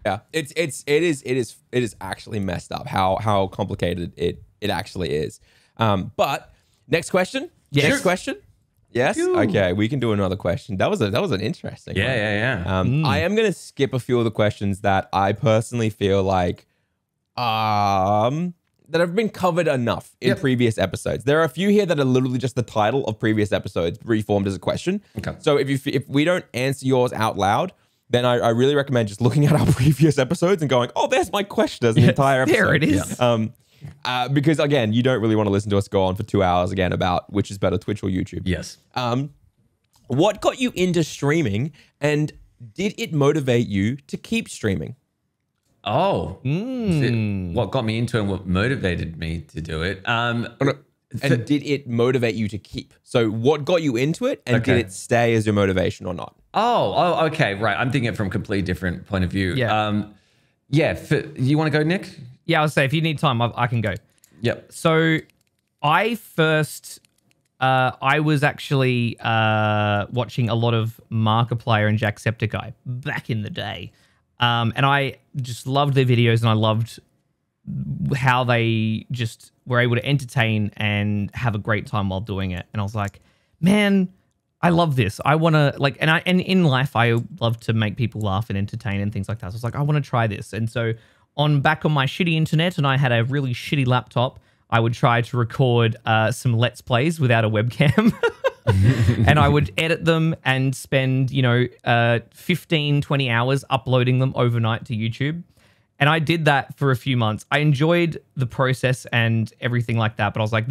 Speaker 2: Yeah. It is actually messed up how complicated it actually is. But next question.
Speaker 3: Yes.
Speaker 2: Next question. Yes. Okay, we can do another question. That was an interesting one.
Speaker 1: Yeah.
Speaker 2: I am gonna skip a few of the questions that I personally feel like that have been covered enough in previous episodes. There are a few here that are literally just the title of previous episodes reformed as a question.
Speaker 1: Okay.
Speaker 2: So if we don't answer yours out loud, then I really recommend just looking at our previous episodes and going, oh, there's my question as an entire episode.
Speaker 3: There it is.
Speaker 2: Because again, you don't really want to listen to us go on for 2 hours again about which is better, Twitch or YouTube.
Speaker 1: Yes.
Speaker 2: What got you into streaming, and did it motivate you to keep streaming?
Speaker 1: Oh, what got me into it and what motivated me to do it?
Speaker 2: And did it motivate you to keep? So what got you into it, and did it stay as your motivation or not?
Speaker 1: Oh, okay, right. I'm thinking it from a completely different point of view.
Speaker 3: Yeah.
Speaker 1: You want to go, Nick?
Speaker 3: Yeah, I'll say if you need time, I can go.
Speaker 1: Yep.
Speaker 3: So I was actually watching a lot of Markiplier and Jacksepticeye back in the day. And I just loved their videos, and I loved how they just were able to entertain and have a great time while doing it. And I was like, man, I love this. I want to and in life, I love to make people laugh and entertain and things like that. So I was like, I want to try this. And so back on my shitty internet, and I had a really shitty laptop, I would try to record some Let's Plays without a webcam. And I would edit them and spend, 15, 20 hours uploading them overnight to YouTube. And I did that for a few months. I enjoyed the process and everything like that. But I was like,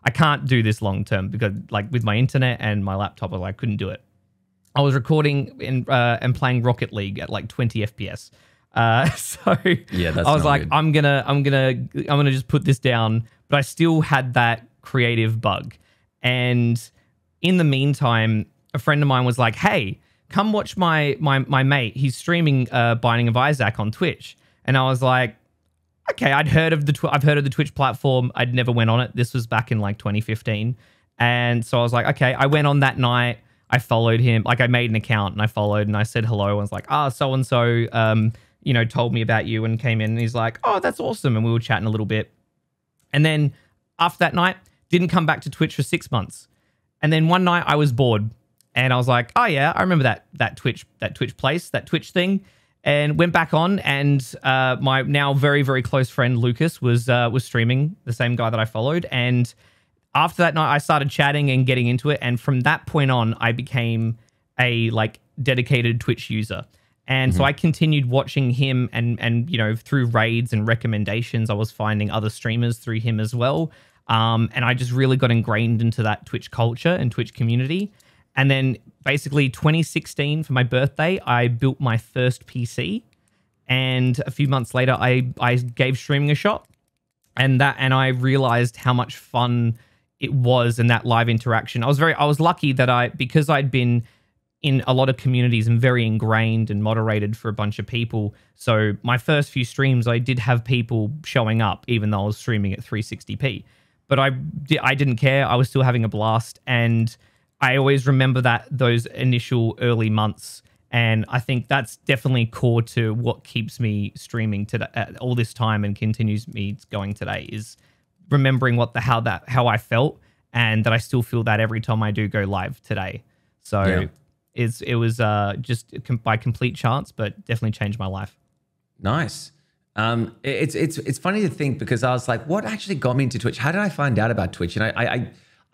Speaker 3: I can't do this long term, because with my internet and my laptop, I couldn't do it. I was recording and playing Rocket League at 20 FPS. So
Speaker 1: yeah, that's
Speaker 3: I was like,
Speaker 1: good.
Speaker 3: I'm gonna just put this down. But I still had that creative bug. And in the meantime, a friend of mine was like, hey, come watch my mate. He's streaming Binding of Isaac on Twitch. And I was like, okay, I've heard of the Twitch platform. I'd never went on it. This was back in 2015. And so I was like, okay, I went on that night. I followed him. I made an account and I followed and I said hello. I was like, so-and-so, told me about you and came in. And he's like, oh, that's awesome. And we were chatting a little bit. And then after that night, didn't come back to Twitch for 6 months. And then one night I was bored and I was like, oh yeah, I remember that Twitch thing, and went back on, and my now very, very close friend Lucas was streaming, the same guy that I followed. And after that night I started chatting and getting into it. And from that point on, I became a dedicated Twitch user. And so I continued watching him and through raids and recommendations, I was finding other streamers through him as well. And I just really got ingrained into that Twitch culture and Twitch community. And then basically 2016 for my birthday, I built my first PC. And a few months later, I gave streaming a shot. And I realized how much fun it was in that live interaction. I was lucky that because I'd been in a lot of communities and very ingrained and moderated for a bunch of people. So my first few streams, I did have people showing up, even though I was streaming at 360p. But I didn't care. I was still having a blast. And I always remember those initial early months. And I think that's definitely core to what keeps me streaming all this time and continues me going today, is remembering how I felt, and that I still feel that every time I do go live today. So it was just by complete chance, but definitely changed my life.
Speaker 1: Nice. It's funny to think, because I was like, what actually got me into Twitch? How did I find out about Twitch? And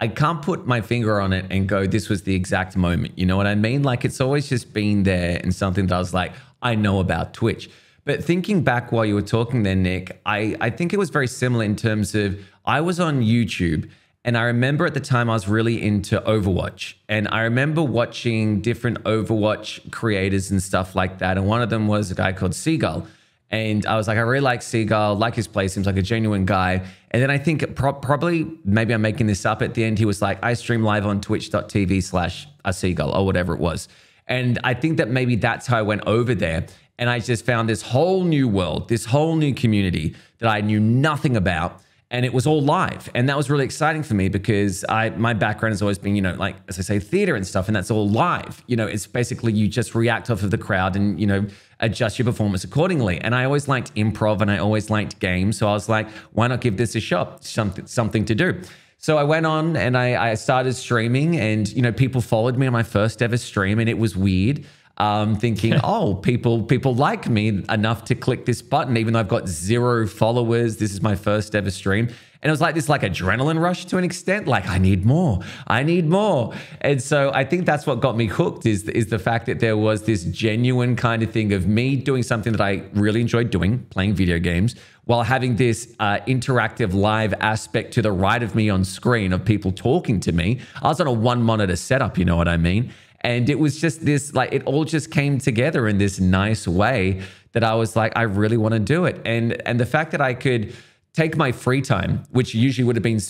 Speaker 1: I can't put my finger on it and go, this was the exact moment. You know what I mean? It's always just been there, and something that I was like, I know about Twitch. But thinking back while you were talking there, Nick, I think it was very similar in terms of, I was on YouTube, and I remember at the time I was really into Overwatch. And I remember watching different Overwatch creators and stuff like that. And one of them was a guy called Seagull. And I was like, I really like Seagull, like his play, seems like a genuine guy. And then I think probably, maybe I'm making this up, at the end he was like, I stream live on twitch.tv/aseagull or whatever it was. And I think that maybe that's how I went over there. And I just found this whole new world, this whole new community that I knew nothing about. And it was all live. And that was really exciting for me, because my background has always been, as I say, theater and stuff, and that's all live. It's basically you just react off of the crowd and, adjust your performance accordingly. And I always liked improv, and I always liked games. So I was like, why not give this a shot? Something to do. So I went on and I started streaming, and you know, people followed me on my first ever stream, and it was weird. Thinking, oh, people like me enough to click this button, even though I've got 0 followers. This is my first ever stream. And it was like this adrenaline rush to an extent, like I need more. And so I think that's what got me hooked is the fact that there was this genuine kind of thing of me doing something that I really enjoyed doing, playing video games, while having this interactive live aspect to the right of me on screen of people talking to me. I was on a 1 monitor setup, you know what I mean? And it was just this, it all just came together in this nice way that I was like, I really want to do it. And the fact that I could take my free time, which usually would have been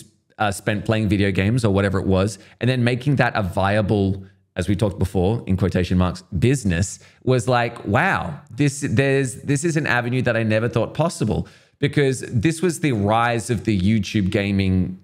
Speaker 1: spent playing video games or whatever it was, and then making that a viable, as we talked before, in quotation marks, business, was like, wow, this is an avenue that I never thought possible, because this was the rise of the YouTube gaming,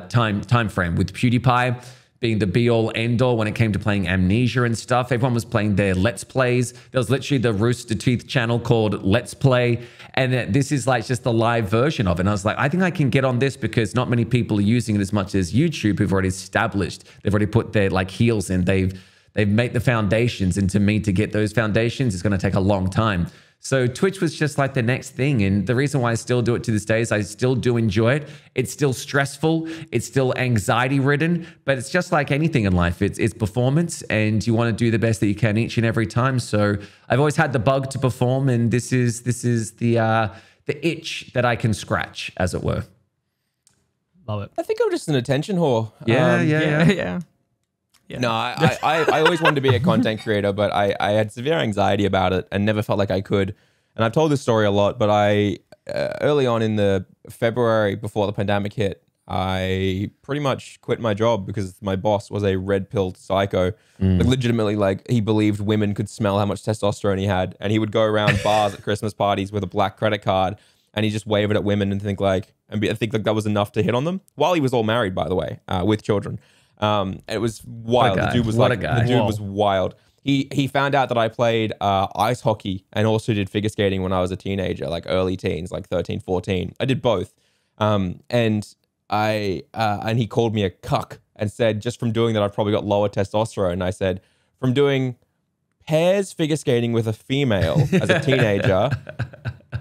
Speaker 1: time frame, with PewDiePie being the be-all, end-all when it came to playing Amnesia and stuff. Everyone was playing their Let's Plays. There was literally the Rooster Teeth channel called Let's Play, and this is just the live version of it. And I was like, I think I can get on this because not many people are using it as much as YouTube, who've already established. They've already put their heels in. They've made the foundations, and to me, to get those foundations is going to take a long time. So Twitch was just the next thing. And the reason why I still do it to this day is I still do enjoy it. It's still stressful. It's still anxiety ridden, but it's just like anything in life. It's performance, and you want to do the best that you can each and every time. So I've always had the bug to perform, and this is the itch that I can scratch, as it were.
Speaker 3: Love it.
Speaker 2: I think I'm just an attention whore.
Speaker 3: Yeah.
Speaker 2: No, I always wanted to be a content creator, but I had severe anxiety about it and never felt like I could. And I've told this story a lot, but early on in the February before the pandemic hit, I pretty much quit my job because my boss was a red-pilled psycho. Legitimately, he believed women could smell how much testosterone he had. And he would go around bars at Christmas parties with a black credit card, and he just wave it at women and think that was enough to hit on them. While he was all married, by the way, with children. It was wild. The dude was was wild. He found out that I played ice hockey and also did figure skating when I was a teenager, early teens, 13, 14. I did both. And he called me a cuck and said, just from doing that, I've probably got lower testosterone. And I said, from doing pairs figure skating with a female as a teenager,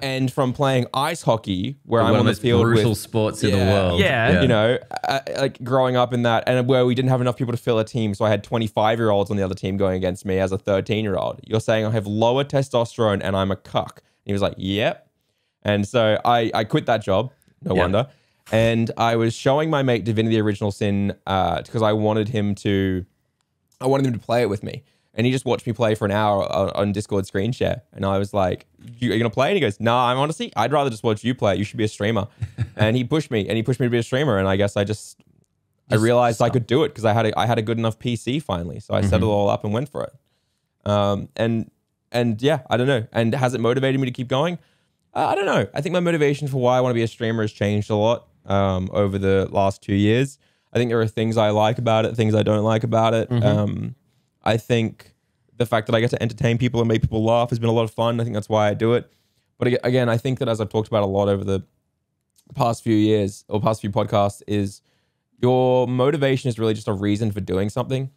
Speaker 2: and from playing ice hockey, where I'm on the field with
Speaker 1: brutal sports in the world.
Speaker 3: Yeah.
Speaker 2: Growing up in that, and where we didn't have enough people to fill a team, so I had 25-year-olds on the other team going against me as a 13-year-old. You're saying I have lower testosterone and I'm a cuck? And he was like, yep. And so I quit that job. No wonder. And I was showing my mate Divinity Original Sin because I wanted him to play it with me. And he just watched me play for an hour on Discord screen share. And I was like, are you going to play? And he goes, no, I'm honestly, I'd rather just watch you play it. You should be a streamer. And he pushed me to be a streamer. And I guess I realized I could do it because I had a good enough PC finally. So I set it all up and went for it. And yeah, I don't know. And has it motivated me to keep going? I don't know. I think my motivation for why I want to be a streamer has changed a lot over the last 2 years. I think there are things I like about it, things I don't like about it. I think the fact that I get to entertain people and make people laugh has been a lot of fun. I think that's why I do it. But again, I think that, as I've talked about a lot over the past few years or past few podcasts, is your motivation is really just a reason for doing something. You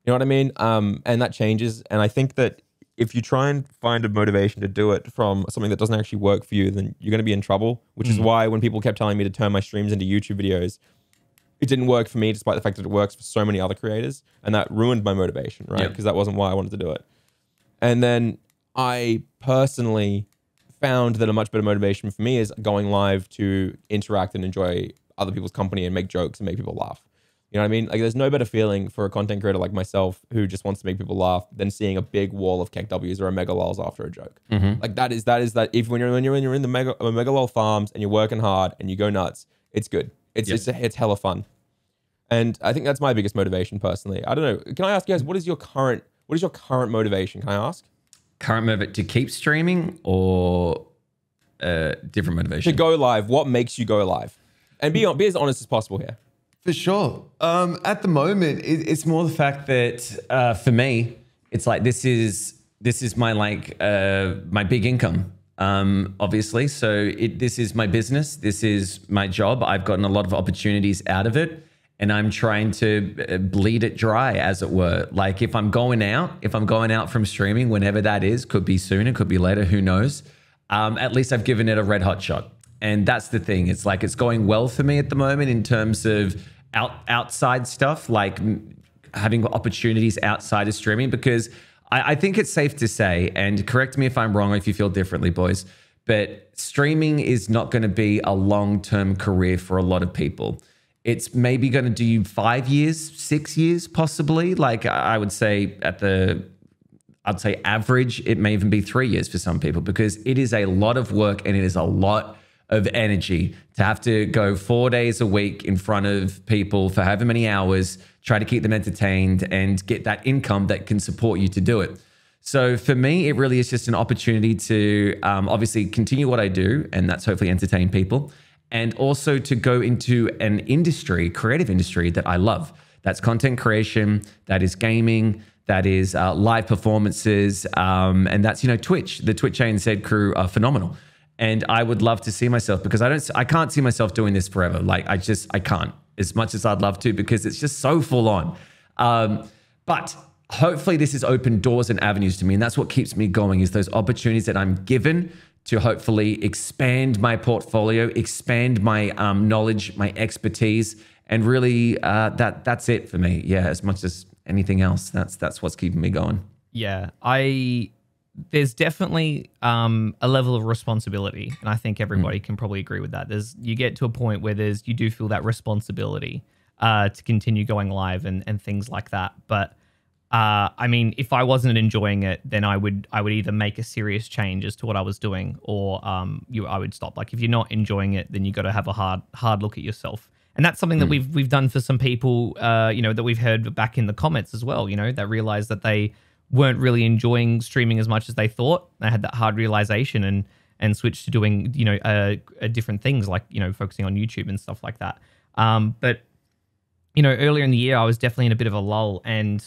Speaker 2: know what I mean? And that changes. And I think that if you try and find a motivation to do it from something that doesn't actually work for you, then you're going to be in trouble, which is why when people kept telling me to turn my streams into YouTube videos, it didn't work for me, despite the fact that it works for so many other creators. And that ruined my motivation, right? Because that wasn't why I wanted to do it. And then I personally found that a much better motivation for me is going live to interact and enjoy other people's company and make jokes and make people laugh. You know what I mean? There's no better feeling for a content creator like myself who just wants to make people laugh than seeing a big wall of kek W's or a mega lols after a joke. That is if when you're in the mega lol farms and you're working hard and you go nuts, it's good. It's hella fun. And I think that's my biggest motivation personally. I don't know. Can I ask you guys, what is your current motivation? Can I ask?
Speaker 1: Current motivation to keep streaming or different motivation?
Speaker 2: To go live. What makes you go live? And be as honest as possible here.
Speaker 1: For sure. At the moment, it's more the fact that for me, it's this is my my big income. obviously. So this is my business. This is my job. I've gotten a lot of opportunities out of it, and I'm trying to bleed it dry, as it were. Like if I'm going out from streaming, whenever that is, could be soon, it could be later, who knows? At least I've given it a red hot shot. And that's the thing. It's like it's going well for me at the moment in terms of outside stuff, like having opportunities outside of streaming, because I think it's safe to say, and correct me if I'm wrong, if you feel differently, boys, but streaming is not going to be a long-term career for a lot of people. It's maybe going to do 5 years, 6 years, possibly. Like I would say I'd say average, it may even be 3 years for some people, because it is a lot of work and it is a lot of energy to have to go 4 days a week in front of people for however many hours, try to keep them entertained and get that income that can support you to do it. So for me, it really is just an opportunity to obviously continue what I do, and that's hopefully entertain people, and also to go into an industry, creative industry that I love. That's content creation, that is gaming, that is live performances, and that's, Twitch. The Twitch ANZ crew are phenomenal. And I would love to see myself, because I can't see myself doing this forever. Like I can't, as much as I'd love to, because it's just so full on. But hopefully this has opened doors and avenues to me. And that's what keeps me going, is those opportunities that I'm given to hopefully expand my portfolio, expand my knowledge, my expertise. And really that's it for me. Yeah, as much as anything else, that's what's keeping me going.
Speaker 3: Yeah, there's definitely a level of responsibility, and I think everybody can probably agree with that. You get to a point where you do feel that responsibility to continue going live and things like that. But I mean, if I wasn't enjoying it, then I would either make a serious change as to what I was doing, or I would stop. Like if you're not enjoying it, then you got to have a hard look at yourself. And that's something that we've done for some people, that we've heard back in the comments as well. That realized that they weren't really enjoying streaming as much as they thought. They had that hard realization and switched to doing, different things, like, focusing on YouTube and stuff like that. But, earlier in the year, I was definitely in a bit of a lull. And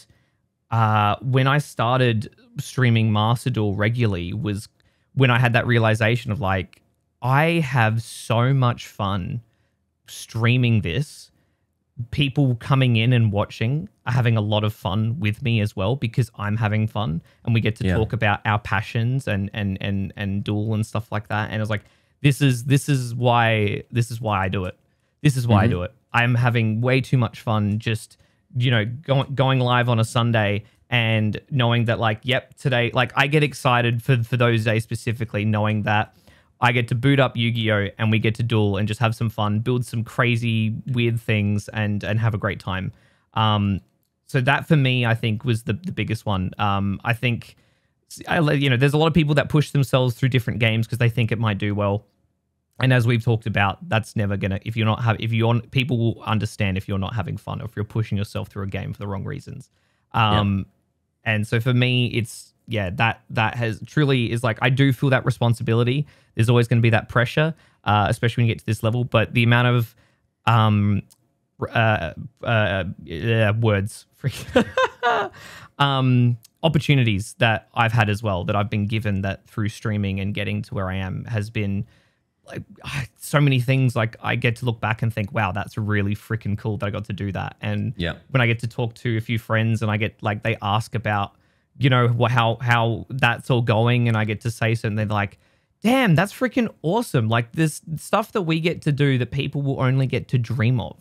Speaker 3: when I started streaming Master Duel regularly was when I had that realization of like, I have so much fun streaming this. People coming in and watching are having a lot of fun with me as well, because I'm having fun, and we get to talk about our passions and duel and stuff like that. And I was like, this is why I do it. This is why I do it. I'm having way too much fun just, going live on a Sunday and knowing that like, yep, today, like I get excited for those days specifically, knowing that I get to boot up Yu-Gi-Oh! And we get to duel and just have some fun, build some crazy weird things and have a great time. So that for me, I think was the biggest one. I think, there's a lot of people that push themselves through different games because they think it might do well. And as we've talked about, that's never gonna, people will understand if you're not having fun or if you're pushing yourself through a game for the wrong reasons. And so for me, it's, that has truly is like, I do feel that responsibility. There's always going to be that pressure, especially when you get to this level. But the amount of opportunities that I've had as well, that I've been given, that through streaming and getting to where I am, has been like so many things. Like I get to look back and think, wow, that's really freaking cool that I got to do that. And when I get to talk to a few friends and I get like, they ask about, how that's all going, and I get to say something, they're like, damn, that's freaking awesome. Like this stuff that we get to do that people will only get to dream of.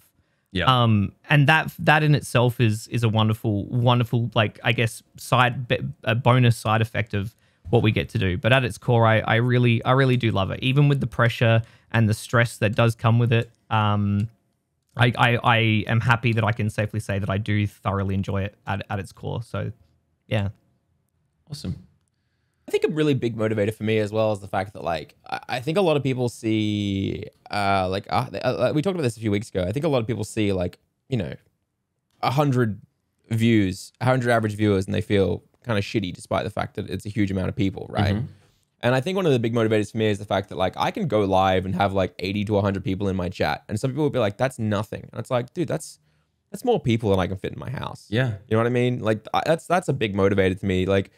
Speaker 3: And that in itself is a wonderful, like, I guess, a bonus side effect of what we get to do. But at its core, I really do love it. Even with the pressure and the stress that does come with it, I am happy that I can safely say that I do thoroughly enjoy it at its core. So, yeah.
Speaker 1: Awesome.
Speaker 2: I think a really big motivator for me as well is the fact that, like, I think a lot of people see, we talked about this a few weeks ago. I think a lot of people see, like, 100 views, 100 average viewers, and they feel kind of shitty despite the fact that it's a huge amount of people, right? And I think one of the big motivators for me is the fact that, like, I can go live and have like 80 to 100 people in my chat, and some people will be like, that's nothing. And it's like, dude, that's more people than I can fit in my house.
Speaker 1: Yeah.
Speaker 2: You know what I mean? Like, that's a big motivator to me. Like,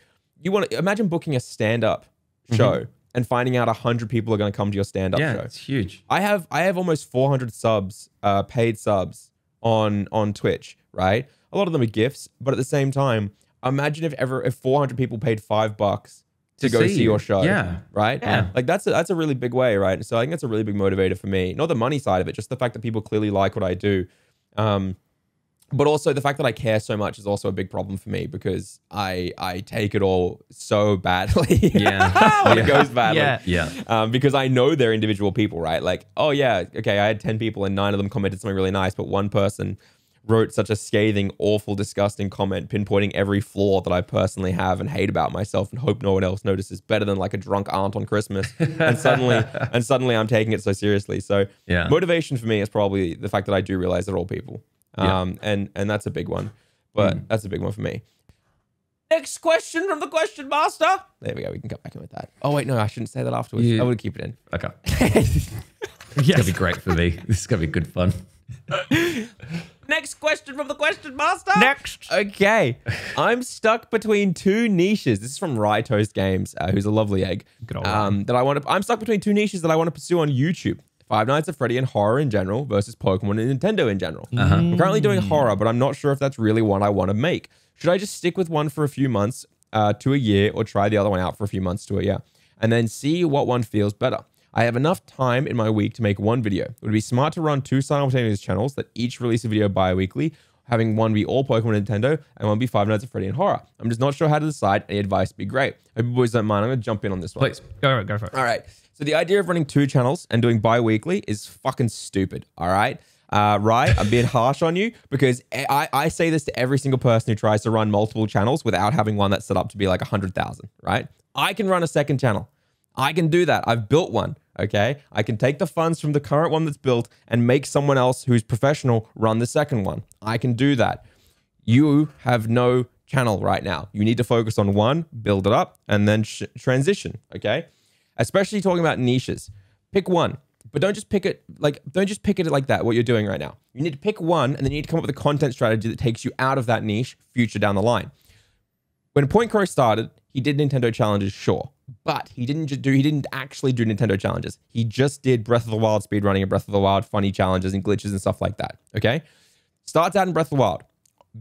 Speaker 2: you want to imagine booking a stand-up show and finding out 100 people are going to come to your stand-up
Speaker 1: Yeah,
Speaker 2: show.
Speaker 1: it's huge.
Speaker 2: I have almost 400 subs, paid subs on Twitch, right? A lot of them are gifts, but at the same time, imagine if 400 people paid $5 to go see your show.
Speaker 1: Yeah.
Speaker 2: Right?
Speaker 1: Yeah.
Speaker 2: Like that's a really big way, right? So I think that's a really big motivator for me. Not the money side of it, just the fact that people clearly like what I do. But also the fact that I care so much is also a big problem for me because I take it all so badly.
Speaker 1: Yeah.
Speaker 2: When it goes badly.
Speaker 3: Yeah.
Speaker 2: Because I know they're individual people, right? Like, oh yeah, okay, I had 10 people and 9 of them commented something really nice, but one person wrote such a scathing, awful, disgusting comment pinpointing every flaw that I personally have and hate about myself and hope no one else notices, better than like a drunk aunt on Christmas. And suddenly I'm taking it so seriously. So
Speaker 1: Yeah.
Speaker 2: motivation for me is probably the fact that I do realize they're all people. And that's a big one. But that's a big one for me. Next question from the question master. There we go. We can come back in with that. Oh, wait, no, I shouldn't say that afterwards.
Speaker 1: Yeah.
Speaker 2: I would keep it in.
Speaker 1: Okay. It's going to be great for me. This is going to be good fun.
Speaker 2: Next question from the question master.
Speaker 3: Next.
Speaker 2: Okay. I'm stuck between 2 niches. This is from Rye Toast Games, who's a lovely egg.
Speaker 3: Good old Rye.
Speaker 2: I'm stuck between 2 niches that I want to pursue on YouTube. Five Nights at Freddy and horror in general versus Pokemon and Nintendo in general. I'm currently doing horror, but I'm not sure if that's really what I want to make. Should I just stick with one for a few months to a year or try the other one out for a few months to a year and then see what one feels better? I have enough time in my week to make one video. It would be smart to run 2 simultaneous channels that each release a video bi-weekly, having one be all Pokemon and Nintendo and one be Five Nights at Freddy and horror. I'm just not sure how to decide. Any advice would be great. Hope you boys don't mind. I'm going to jump in on this one.
Speaker 1: Please.
Speaker 3: Go for it.
Speaker 2: All right. So the idea of running 2 channels and doing bi-weekly is fucking stupid. All right. Right. I'm being harsh on you because I say this to every single person who tries to run multiple channels without having one that's set up to be like 100,000. Right. I can run a second channel. I can do that. I've built one. Okay. I can take the funds from the current one that's built and make someone else who's professional run the second one. I can do that. You have no channel right now. You need to focus on one, build it up, and then transition. Okay. Especially talking about niches. Pick one, but don't just pick it like that, what you're doing right now. You need to pick one and then you need to come up with a content strategy that takes you out of that niche future down the line. When Point Crow started, he did Nintendo challenges, sure, but he didn't actually do Nintendo challenges. He just did Breath of the Wild speedrunning and Breath of the Wild funny challenges and glitches and stuff like that. Okay. Starts out in Breath of the Wild.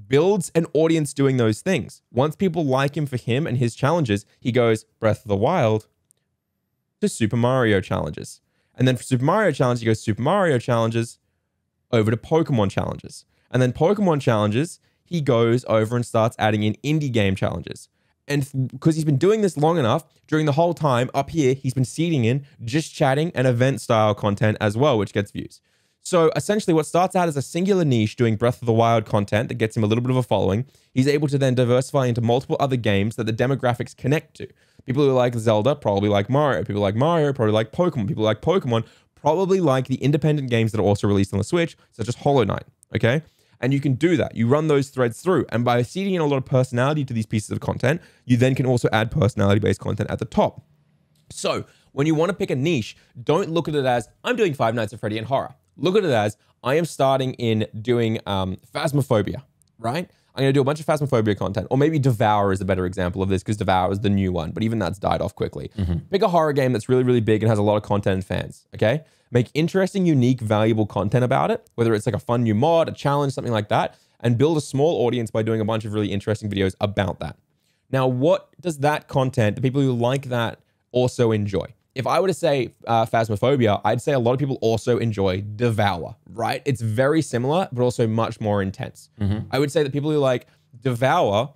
Speaker 2: Builds an audience doing those things. Once people like him for him and his challenges, he goes Breath of the Wild to Super Mario challenges. And then for Super Mario challenges, he goes Super Mario challenges over to Pokemon challenges. And then Pokemon challenges, he goes over and starts adding in indie game challenges. And because he's been doing this long enough, during the whole time up here, he's been seeding in just chatting and event style content as well, which gets views. So essentially what starts out as a singular niche doing Breath of the Wild content that gets him a little bit of a following, he's able to then diversify into multiple other games that the demographics connect to. People who like Zelda probably like Mario. People who like Mario probably like Pokemon. People who like Pokemon probably like the independent games that are also released on the Switch, such as Hollow Knight, okay? And you can do that. You run those threads through. And by seeding in a lot of personality to these pieces of content, you then can also add personality-based content at the top. So when you want to pick a niche, don't look at it as, I'm doing Five Nights at Freddy and horror. Look at it as, I am starting in doing Phasmophobia, right? I'm going to do a bunch of Phasmophobia content. Or maybe Devour is a better example of this because Devour is the new one, but even that's died off quickly. Pick a horror game that's really, really big and has a lot of content and fans, okay? Make interesting, unique, valuable content about it, whether it's like a fun new mod, a challenge, something like that, and build a small audience by doing a bunch of really interesting videos about that. Now, what does that content, the people who like that, also enjoy? If I were to say Phasmophobia, I'd say a lot of people also enjoy Devour, right? It's very similar, but also much more intense. I would say that people who like Devour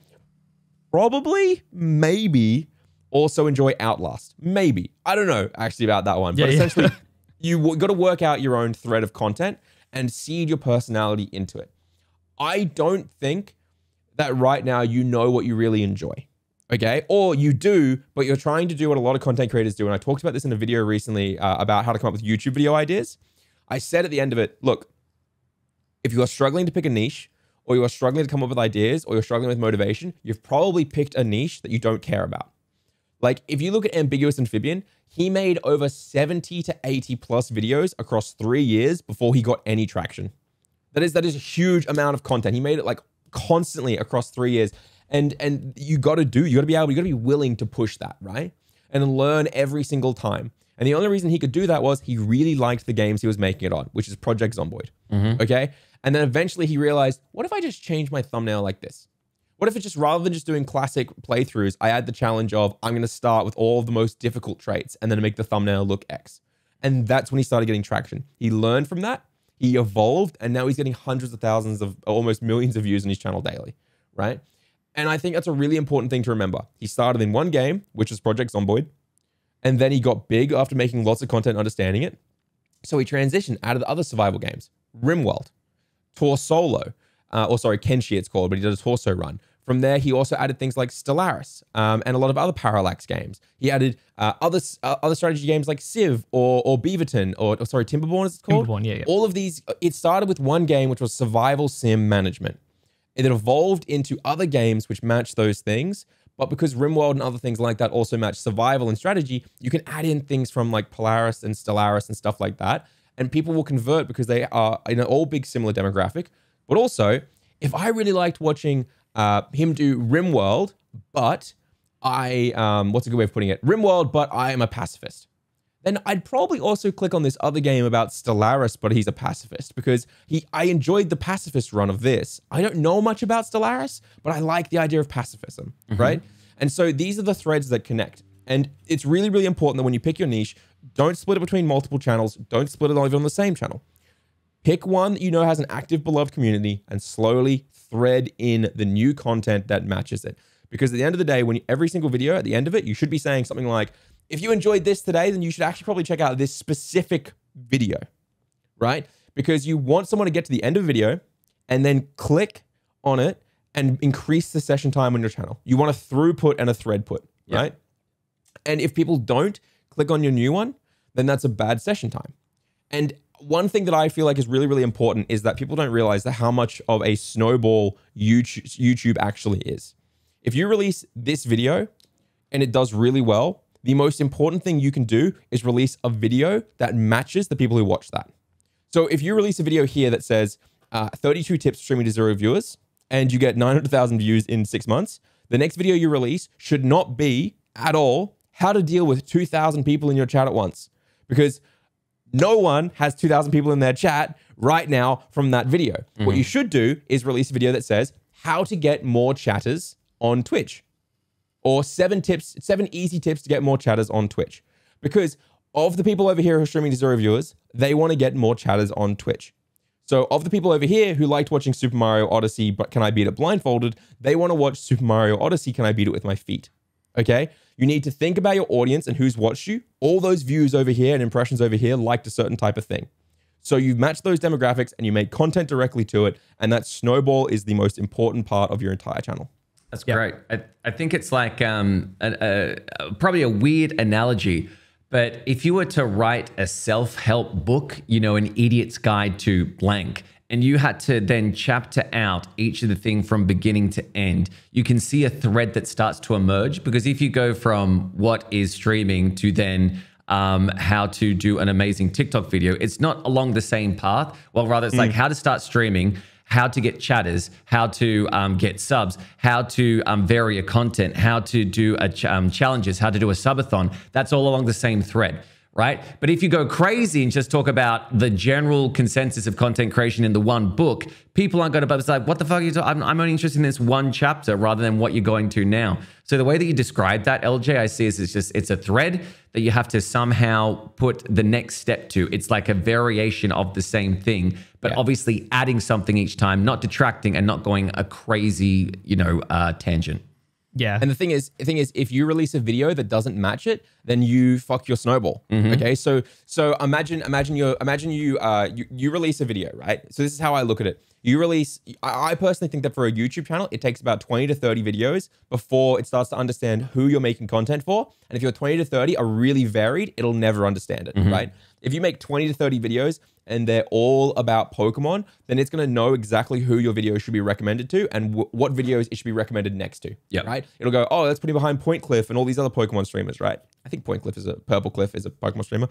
Speaker 2: probably, maybe, also enjoy Outlast. Maybe. I don't know actually about that one. But essentially, you got to work out your own thread of content and seed your personality into it. I don't think that right now you know what you really enjoy. Okay, or you do, but you're trying to do what a lot of content creators do. And I talked about this in a video recently about how to come up with YouTube video ideas. I said at the end of it, look, if you are struggling to pick a niche, or you are struggling to come up with ideas, or you're struggling with motivation, you've probably picked a niche that you don't care about. Like if you look at Ambiguous Amphibian, he made over 70 to 80 plus videos across 3 years before he got any traction. That is a huge amount of content. He made it like constantly across 3 years. And you got to be willing to push that, right? and learn every single time. And the only reason he could do that was he really liked the games he was making it on, which is Project Zomboid. Okay. And then eventually he realized, what if I just change my thumbnail like this? What if it's just, rather than just doing classic playthroughs, I add the challenge of, I'm going to start with all of the most difficult traits and then make the thumbnail look X. And that's when he started getting traction. He learned from that, he evolved, and now he's getting hundreds of thousands of, almost millions of views on his channel daily, right? And I think that's a really important thing to remember. He started in one game, which was Project Zomboid, and then he got big after making lots of content, understanding it. So he transitioned out of the other survival games, RimWorld, Tour Solo, Kenshi it's called, but he did a torso run. From there, he also added things like Stellaris and a lot of other Parallax games. He added other strategy games like Civ or Beaverton Timberborn is it called?
Speaker 3: Timberborn, yeah.
Speaker 2: All of these, it started with one game, which was survival sim management. It evolved into other games which match those things. But because RimWorld and other things like that also match survival and strategy, you can add in things from like Polaris and Stellaris and stuff like that. And people will convert because they are in an all big similar demographic. But also, if I really liked watching him do RimWorld, but what's a good way of putting it? RimWorld, but I am a pacifist. Then I'd probably also click on this other game about Stellaris, but he's a pacifist, because I enjoyed the pacifist run of this. I don't know much about Stellaris, but I like the idea of pacifism, right? And so these are the threads that connect. And it's really, really important that when you pick your niche, don't split it between multiple channels. Don't split it even on the same channel. Pick one that you know has an active, beloved community and slowly thread in the new content that matches it. Because at the end of the day, every single video, at the end of it, you should be saying something like, if you enjoyed this today, then you should actually probably check out this specific video, right? Because you want someone to get to the end of a video and then click on it and increase the session time on your channel. You want a throughput and a thread put, right? And if people don't click on your new one, then that's a bad session time. And one thing that I feel like is really, really important is that people don't realize that how much of a snowball YouTube actually is. If you release this video and it does really well, the most important thing you can do is release a video that matches the people who watch that. So if you release a video here that says 32 tips streaming to 0 viewers and you get 900,000 views in 6 months, the next video you release should not be at all how to deal with 2,000 people in your chat at once, because no one has 2,000 people in their chat right now from that video. What you should do is release a video that says how to get more chatters on Twitch, or 7 easy tips to get more chatters on Twitch. Because of the people over here who are streaming to 0 viewers, they want to get more chatters on Twitch. So of the people over here who liked watching Super Mario Odyssey, but can I beat it blindfolded? They want to watch Super Mario Odyssey, can I beat it with my feet? Okay? You need to think about your audience and who's watched you. All those views over here and impressions over here liked a certain type of thing. So you match those demographics and you make content directly to it. And that snowball is the most important part of your entire channel.
Speaker 1: That's great. I think it's like probably a weird analogy, but if you were to write a self-help book, you know, an idiot's guide to blank, and you had to then chapter out each of the thing from beginning to end, you can see a thread that starts to emerge. Because if you go from what is streaming to then how to do an amazing TikTok video, it's not along the same path. Well, rather it's like how to start streaming, how to get chatters, how to get subs, how to vary your content, how to do challenges, how to do a subathon. That's all along the same thread, right? But if you go crazy and just talk about the general consensus of content creation in the one book, people aren't going to be like, what the fuck are you talking? I'm only interested in this one chapter rather than what you're going to now. So the way that you describe that, LJ, I see is it's a thread that you have to somehow put the next step to. It's like a variation of the same thing, but obviously adding something each time, not detracting and not going a crazy, tangent.
Speaker 3: Yeah.
Speaker 2: And the thing is, if you release a video that doesn't match it, then you fuck your snowball. Okay. So imagine you release a video, right? So this is how I look at it. I personally think that for a YouTube channel, it takes about 20 to 30 videos before it starts to understand who you're making content for. And if your 20 to 30 are really varied, it'll never understand it, right? If you make 20 to 30 videos and they're all about Pokemon, then it's going to know exactly who your video should be recommended to and what videos it should be recommended next to, right? It'll go, oh, let's put him behind Point Cliff and all these other Pokemon streamers, right? I think Purple Cliff is a Pokemon streamer.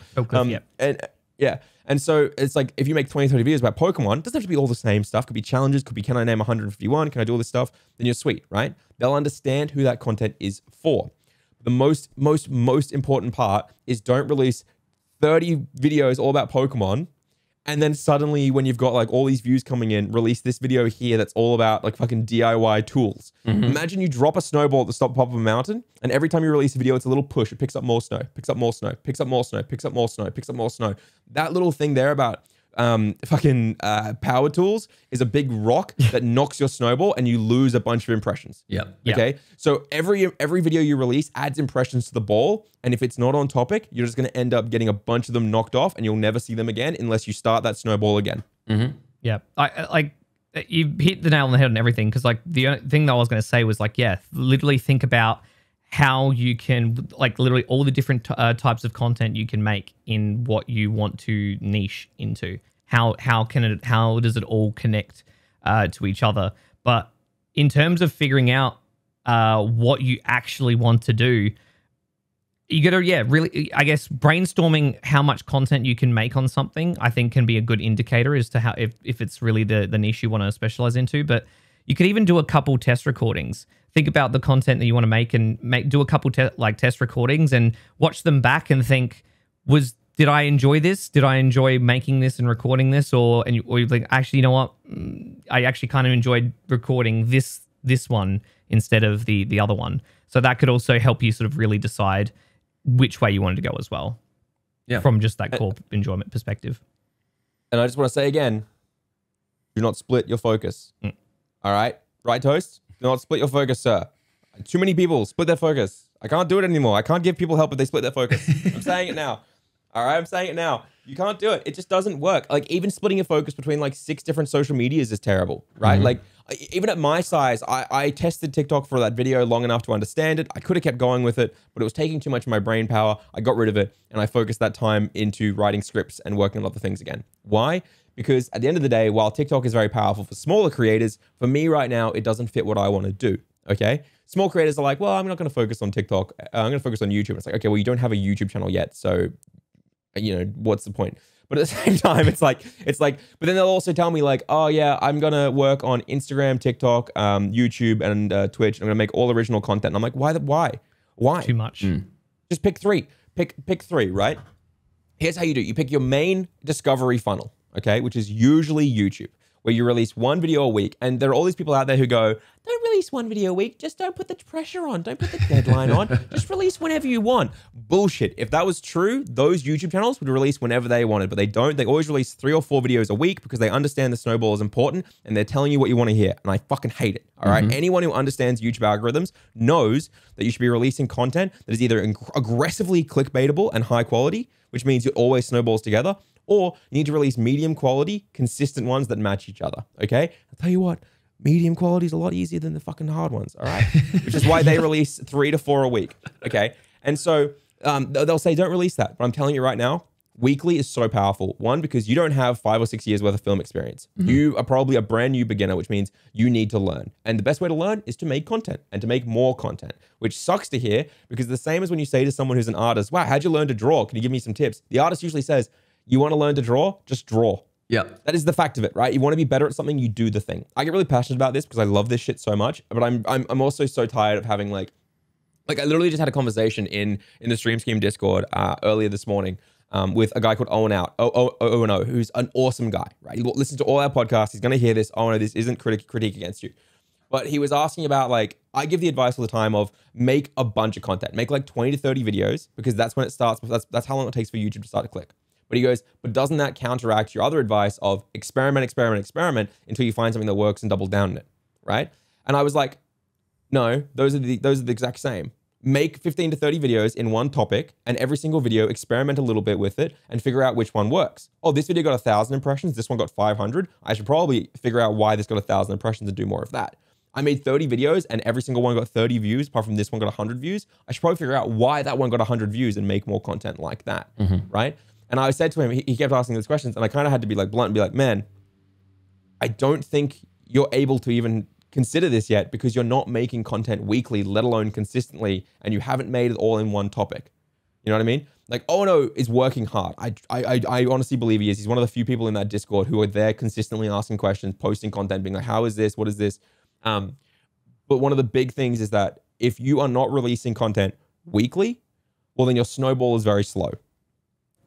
Speaker 2: And so it's like, if you make 20, 30 videos about Pokemon, it doesn't have to be all the same stuff. Could be challenges, could be, can I name 151? Can I do all this stuff? Then you're sweet, right? They'll understand who that content is for. the most important part is don't release 30 videos all about Pokemon. And then suddenly when you've got like all these views coming in, release this video here that's all about like fucking DIY tools. Imagine you drop a snowball at the top of a mountain, and every time you release a video, it's a little push. It picks up more snow, picks up more snow, picks up more snow, picks up more snow, picks up more snow. That little thing there about power tools is a big rock that knocks your snowball and you lose a bunch of impressions. Okay. So every video you release adds impressions to the ball. And if it's not on topic, you're just going to end up getting a bunch of them knocked off and you'll never see them again unless you start that snowball again.
Speaker 3: Yeah. I like you hit the nail on the head and everything. Cause like the only thing that I was going to say was like, yeah, literally think about how you can like literally all the different types of content you can make in what you want to niche into. How does it all connect to each other? But in terms of figuring out what you actually want to do, you got to, really, I guess, brainstorming how much content you can make on something, I think can be a good indicator as to how, if it's really the niche you want to specialize into. But you could even do a couple test recordings. Think about the content that you want to make and do a couple test recordings and watch them back and think, did I enjoy this? Did I enjoy making this and recording this? Or you think, actually, you know what? I actually kind of enjoyed recording this one instead of the other one. So that could also help you sort of really decide which way you wanted to go as well. Yeah. From just that core enjoyment perspective.
Speaker 2: And I just want to say again, do not split your focus. All right? Right, Toast? Do not split your focus, sir. Too many people split their focus. I can't do it anymore. I can't give people help if they split their focus. I'm saying it now. All right, I'm saying it now. You can't do it. It just doesn't work. Like even splitting your focus between like 6 different social medias is terrible, right? Like even at my size, I tested TikTok for that video long enough to understand it. I could have kept going with it, but it was taking too much of my brain power. I got rid of it and I focused that time into writing scripts and working on other things again. Why? Because at the end of the day, while TikTok is very powerful for smaller creators, for me right now, it doesn't fit what I want to do, okay? Small creators are like, well, I'm not going to focus on TikTok. I'm going to focus on YouTube. It's like, okay, well, you don't have a YouTube channel yet, so you know, what's the point? But at the same time, it's like, but then they'll also tell me like, oh yeah, I'm going to work on Instagram, TikTok, YouTube, and Twitch. I'm going to make all original content. And I'm like, why?
Speaker 3: Too much.
Speaker 2: Just pick 3. Pick 3, right? Here's how you do it. You pick your main discovery funnel, okay? Which is usually YouTube, where you release 1 video a week. And there are all these people out there who go, don't release 1 video a week. Just don't put the pressure on. Don't put the deadline on. Just release whenever you want. Bullshit. If that was true, those YouTube channels would release whenever they wanted, but they don't. They always release 3 or 4 videos a week because they understand the snowball is important and they're telling you what you want to hear. And I fucking hate it. All right. Anyone who understands YouTube algorithms knows that you should be releasing content that is either aggressively clickbaitable and high quality, which means it always snowballs together, or you need to release medium quality, consistent ones that match each other, okay? I'll tell you what, medium quality is a lot easier than the fucking hard ones, all right? Which is why they release 3 to 4 a week, okay? And so they'll say, don't release that. But I'm telling you right now, weekly is so powerful. 1, because you don't have 5 or 6 years worth of film experience. You are probably a brand new beginner, which means you need to learn. And the best way to learn is to make content and to make more content, which sucks to hear because the same as when you say to someone who's an artist, wow, how'd you learn to draw? Can you give me some tips? The artist usually says, you want to learn to draw? Just draw. Yeah. That is the fact of it, right? You want to be better at something, you do the thing. I get really passionate about this because I love this shit so much, but I'm also so tired of having like I literally just had a conversation in the Stream Scheme Discord earlier this morning with a guy called Owen, who's an awesome guy, right? He listens to all our podcasts. He's going to hear this. Oh no, this isn't critique against you. But he was asking about like, I give the advice all the time of make a bunch of content, make like 20 to 30 videos because that's when it starts. That's how long it takes for YouTube to start to click. But he goes, but doesn't that counteract your other advice of experiment until you find something that works and double down on it, right? And I was like, no, those are the exact same. Make 15 to 30 videos in one topic and every single video experiment a little bit with it and figure out which one works. Oh, this video got 1,000 impressions. This one got 500. I should probably figure out why this got 1,000 impressions and do more of that. I made 30 videos and every single one got 30 views, apart from this one got 100 views. I should probably figure out why that one got 100 views and make more content like that, right? And I said to him, he kept asking these questions and I kind of had to be like blunt and be like, man, I don't think you're able to even consider this yet because you're not making content weekly, let alone consistently, and you haven't made it all in one topic. You know what I mean? Like, oh no, is working hard. I honestly believe he is. He's one of the few people in that Discord who are there consistently asking questions, posting content, being like, how is this? What is this? But one of the big things is that if you are not releasing content weekly, well, then your snowball is very slow.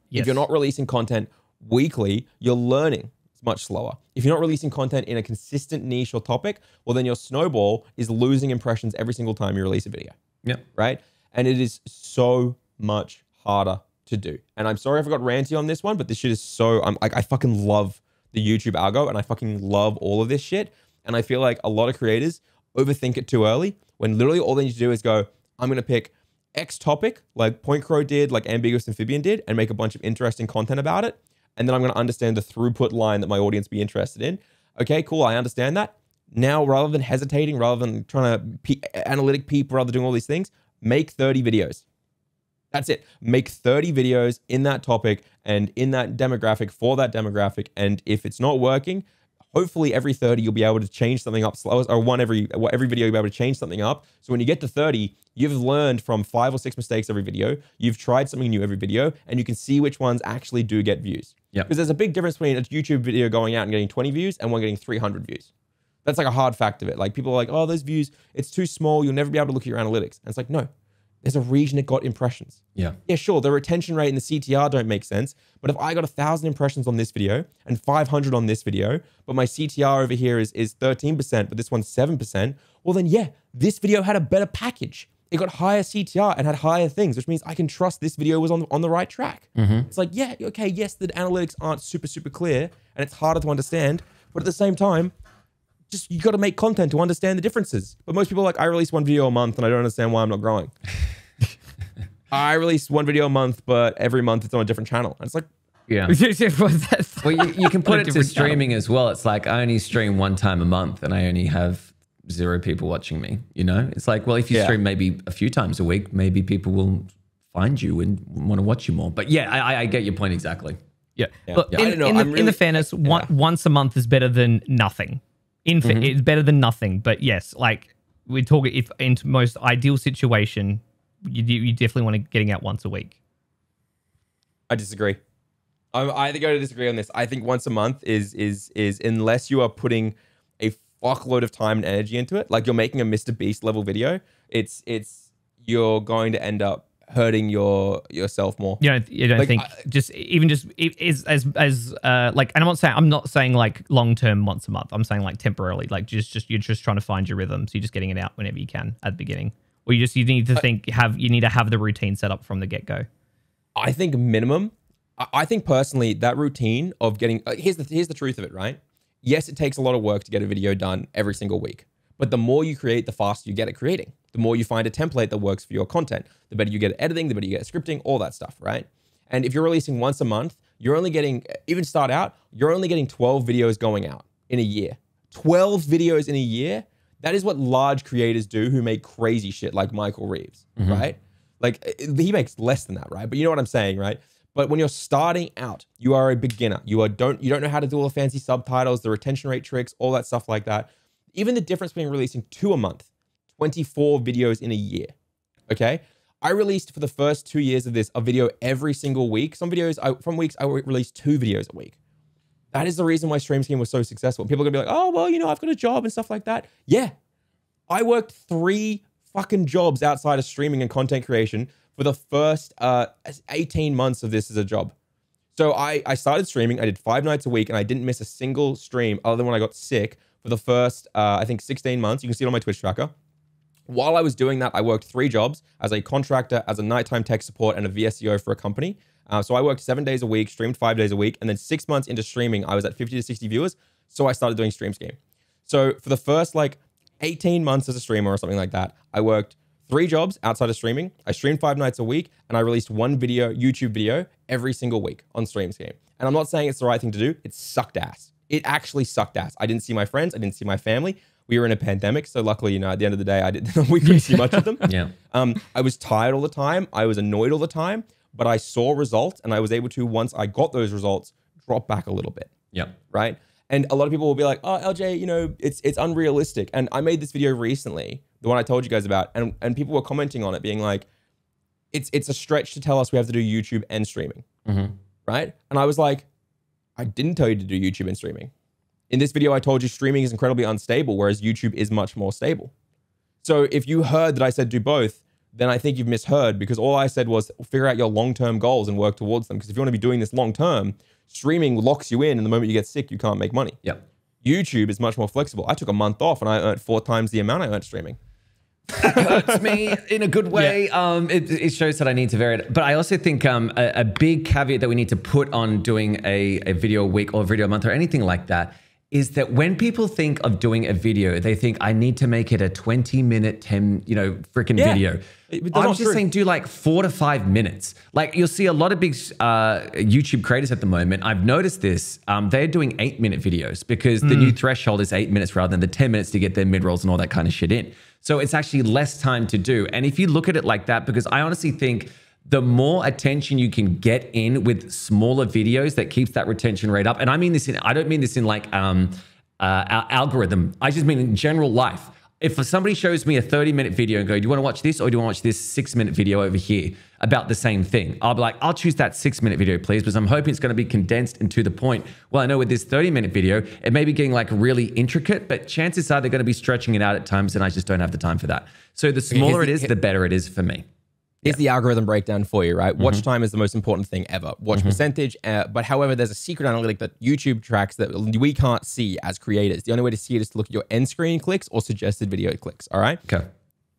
Speaker 3: Yes.
Speaker 2: If you're not releasing content weekly, you're learning much slower. If you're not releasing content in a consistent niche or topic, well, then your snowball is losing impressions every single time you release a video.
Speaker 1: Yep.
Speaker 2: Right? And it is so much harder to do. And I'm sorry if I got ranty on this one, but this shit is so, I fucking love the YouTube algo and I fucking love all of this shit. And I feel like a lot of creators overthink it too early when literally all they need to do is go, I'm going to pick X topic, like Point Crow did, like Ambiguous Amphibian did, and make a bunch of interesting content about it. And then I'm going to understand the throughput line that my audience be interested in. Okay, cool. I understand that. Now, rather than hesitating, rather than trying to analytic peep, rather than doing all these things, make 30 videos. That's it. Make 30 videos in that topic and in that demographic for that demographic. And if it's not working, hopefully every 30 you'll be able to change something up slow, or every video you'll be able to change something up. So when you get to 30, you've learned from 5 or 6 mistakes every video. You've tried something new every video, and you can see which ones actually do get views. Because there's a big difference between a YouTube video going out and getting 20 views and one getting 300 views. That's like a hard fact of it. Like people are like, oh, those views, it's too small. You'll never be able to look at your analytics. And it's like, no, there's a reason it got impressions. Yeah, sure. The retention rate and the CTR don't make sense. But if I got 1,000 impressions on this video and 500 on this video, but my CTR over here is 13%, but this one's 7%, well then, yeah, this video had a better package. It got higher CTR and had higher things, which means I can trust this video was on the right track. It's like, yeah, okay, yes, the analytics aren't super, super clear and it's harder to understand. But at the same time, just you got to make content to understand the differences. But most people are like, I release one video a month and I don't understand why I'm not growing. I release one video a month, but every month it's on a different channel. And it's like,
Speaker 1: yeah. Well, you can put it to streaming as well. It's like I only stream one time a month and I only have 0 people watching me, you know? It's like, well, if you stream maybe a few times a week, maybe people will find you and want to watch you more. But yeah, I get your point exactly.
Speaker 3: Yeah. But in the fairness, once a month is better than nothing. It's better than nothing. But yes, like we talk, if in most ideal situation, you definitely want to getting out once a week.
Speaker 2: I disagree. I think I disagree on this. I think once a month is unless you are putting a fuckload of time and energy into it, like you're making a Mr. Beast level video, it's you're going to end up hurting yourself more.
Speaker 3: You don't like, think like, and I'm not saying like long term once a month. I'm saying like temporarily, like just you're just trying to find your rhythm, so you're just getting it out whenever you can at the beginning, or you need to have the routine set up from the get go.
Speaker 2: I think minimum. I think personally that routine of getting here's the truth of it, right? Yes, it takes a lot of work to get a video done every single week. But the more you create, the faster you get at creating. The more you find a template that works for your content. The better you get at editing, the better you get at scripting, all that stuff, right? And if you're releasing once a month, you're only getting, even start out, you're only getting 12 videos going out in a year. 12 videos in a year? That is what large creators do who make crazy shit like Michael Reeves, right? Like he makes less than that, right? But you know what I'm saying, right? But when you're starting out, you are a beginner. You don't know how to do all the fancy subtitles, the retention rate tricks, all that stuff like that. Even the difference between releasing 2 a month, 24 videos in a year, okay? I released for the first 2 years of this a video every single week. Some videos, from weeks, I released 2 videos a week. That is the reason why Stream Scheme was so successful. People are gonna be like, oh, well, you know, I've got a job and stuff like that. Yeah, I worked 3 fucking jobs outside of streaming and content creation for the first 18 months of this as a job. So I started streaming, I did 5 nights a week, and I didn't miss a single stream other than when I got sick for the first, I think, 16 months. You can see it on my Twitch tracker. While I was doing that, I worked 3 jobs as a contractor, as a nighttime tech support, and a VSEO for a company. So I worked 7 days a week, streamed 5 days a week, and then 6 months into streaming, I was at 50 to 60 viewers. So I started doing Stream Scheme. So for the first like 18 months as a streamer or something like that, I worked 3 jobs outside of streaming. I streamed 5 nights a week, and I released 1 video, YouTube video, every single week on Stream Scheme. And I'm not saying it's the right thing to do. It sucked ass. It actually sucked ass. I didn't see my friends. I didn't see my family. We were in a pandemic, so luckily, you know, at the end of the day, we couldn't see much of them.
Speaker 1: Yeah.
Speaker 2: I was tired all the time. I was annoyed all the time, but I saw results, and I was able to, once I got those results, drop back a little bit.
Speaker 1: Yeah.
Speaker 2: Right. And a lot of people will be like, oh, LJ, you know, it's unrealistic. And I made this video recently, the one I told you guys about, and people were commenting on it, being like, it's a stretch to tell us we have to do YouTube and streaming. Right. And I was like, I didn't tell you to do YouTube and streaming. In this video, I told you streaming is incredibly unstable, whereas YouTube is much more stable. So if you heard that I said do both, then I think you've misheard, because all I said was figure out your long-term goals and work towards them. Because if you want to be doing this long-term, streaming locks you in, and the moment you get sick, you can't make money.
Speaker 1: Yep.
Speaker 2: YouTube is much more flexible. I took a month off and I earned 4 times the amount I earned streaming.
Speaker 1: That hurts me in a good way. Yeah. It shows that I need to vary it. But I also think a big caveat that we need to put on doing a video a week or a video a month or anything like that is that when people think of doing a video, they think I need to make it a 20-minute, 10, freaking video. I'm just saying do like 4 to 5 minutes. Like you'll see a lot of big YouTube creators at the moment. I've noticed this. They're doing 8-minute videos because the new threshold is 8 minutes rather than the 10 minutes to get their mid-rolls and all that kind of shit in. So it's actually less time to do. And if you look at it like that, because I honestly think the more attention you can get in with smaller videos, that keeps that retention rate up. And I mean this I don't mean this in like our algorithm. I just mean in general life. If somebody shows me a 30-minute video and go, do you want to watch this or do you want to watch this 6-minute video over here about the same thing? I'll be like, I'll choose that 6-minute video, please, because I'm hoping it's going to be condensed and to the point. Well, I know with this 30-minute video, it may be getting like really intricate, but chances are they're going to be stretching it out at times, and I just don't have the time for that. So the smaller it is, the better it is for me.
Speaker 2: Here's the algorithm breakdown for you, right? Watch time is the most important thing ever. Watch percentage. But however, there's a secret analytic that YouTube tracks that we can't see as creators. The only way to see it is to look at your end screen clicks or suggested video clicks, all right?
Speaker 1: Okay.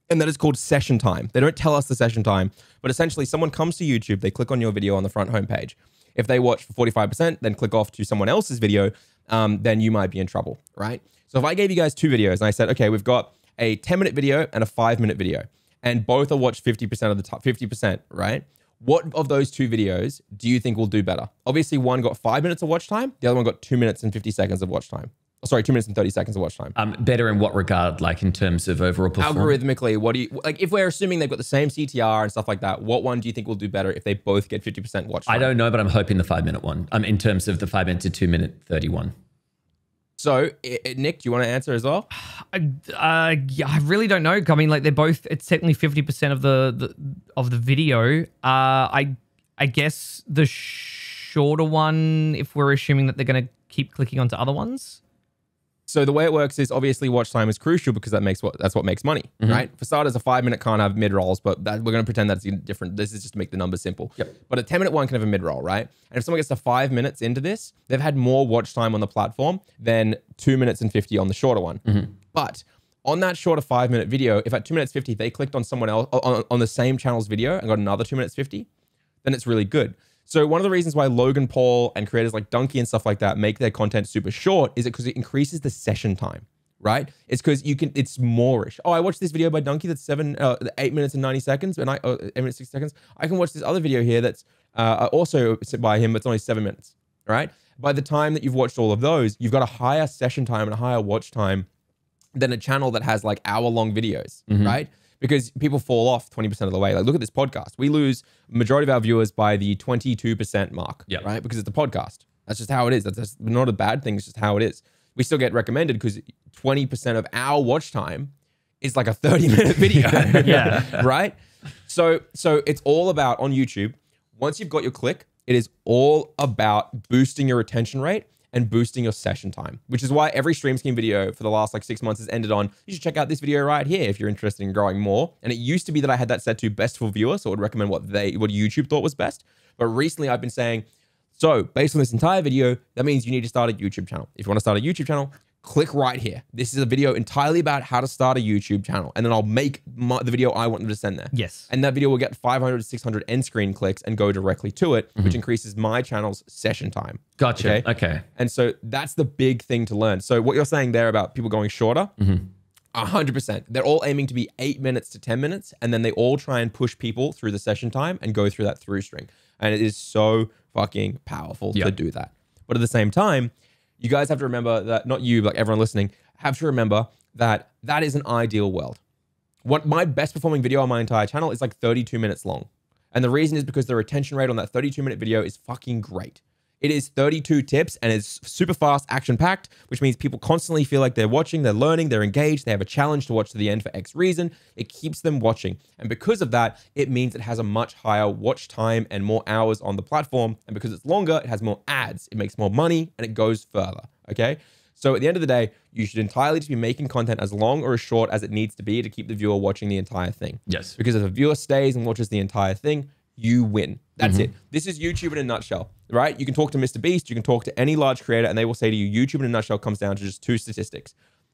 Speaker 2: And that is called session time. They don't tell us the session time, but essentially someone comes to YouTube, they click on your video on the front homepage. If they watch for 45%, then click off to someone else's video, then you might be in trouble, right? So if I gave you guys 2 videos and I said, okay, we've got a 10-minute video and a 5-minute video, and both are watched 50% of the time, 50%, right? What of those 2 videos do you think will do better? Obviously, one got 5 minutes of watch time. The other one got 2 minutes and 50 seconds of watch time. Oh, sorry, 2 minutes and 30 seconds of watch time.
Speaker 1: Better in what regard? Like in terms of overall performance?
Speaker 2: Algorithmically, what do you, like if we're assuming they've got the same CTR and stuff like that, what one do you think will do better if they both get 50% watch time?
Speaker 1: I don't know, but I'm hoping the 5-minute one. In terms of the 5-minute to 2-minute 31.
Speaker 2: So, Nick, do you want to answer as well?
Speaker 3: Yeah, I really don't know. I mean, like they're both. It's technically 50% of the video. I guess the shorter one, if we're assuming that they're going to keep clicking onto other ones.
Speaker 2: So the way it works is obviously watch time is crucial because that's what makes money, right? For starters, a 5-minute can't have mid-rolls, but we're going to pretend that's different. This is just to make the numbers simple.
Speaker 1: Yep.
Speaker 2: But a 10-minute one can have a mid-roll, right? And if someone gets to 5 minutes into this, they've had more watch time on the platform than 2 minutes and 50 on the shorter one. But on that shorter 5-minute video, if at 2 minutes 50, they clicked on someone else on the same channel's video and got another 2 minutes 50, then it's really good. So one of the reasons why Logan Paul and creators like Donkey and stuff like that make their content super short is because it increases the session time, right? It's because it's more-ish. Oh, I watched this video by Donkey that's 8 minutes and 90 seconds, and 8 minutes 60 seconds. I can watch this other video here that's also by him, but it's only 7 minutes, right? By the time that you've watched all of those, you've got a higher session time and a higher watch time than a channel that has like hour-long videos, right? Because people fall off 20% of the way. Like, look at this podcast. We lose majority of our viewers by the 22% mark, right? Because it's a podcast. That's just how it is. That's not a bad thing. It's just how it is. We still get recommended because 20% of our watch time is like a 30-minute video, right? So it's all about, on YouTube, once you've got your click, it is all about boosting your retention rate and boosting your session time, which is why every stream scheme video for the last like 6 months has ended on, you should check out this video right here if you're interested in growing more. And it used to be that I had that set to best for viewers, so I would recommend what YouTube thought was best. But recently I've been saying, so based on this entire video, that means you need to start a YouTube channel. If you want to start a YouTube channel, click right here. This is a video entirely about how to start a YouTube channel. And then I'll make the video I want them to send there.
Speaker 3: Yes.
Speaker 2: And that video will get 500 to 600 end screen clicks and go directly to it, which increases my channel's session time.
Speaker 1: Gotcha. Okay.
Speaker 2: And so that's the big thing to learn. So what you're saying there about people going shorter, 100%. They're all aiming to be 8 minutes to 10 minutes. And then they all try and push people through the session time and go through that through string. And it is so fucking powerful to do that. But at the same time, you guys have to remember that, not you, but like everyone listening, have to remember that that is an ideal world. What my best performing video on my entire channel is like 32 minutes long. And the reason is because the retention rate on that 32-minute video is fucking great. It is 32 tips and it's super fast, action-packed, which means people constantly feel like they're watching, they're learning, they're engaged, they have a challenge to watch to the end for X reason. It keeps them watching. And because of that, it means it has a much higher watch time and more hours on the platform. And because it's longer, it has more ads, it makes more money, and it goes further, okay? So at the end of the day, you should entirely just be making content as long or as short as it needs to be to keep the viewer watching the entire thing.
Speaker 1: Yes.
Speaker 2: Because if the viewer stays and watches the entire thing, you win. That's it. This is YouTube in a nutshell, right? You can talk to Mr. Beast, you can talk to any large creator, and they will say to you, YouTube in a nutshell comes down to just 2 statistics: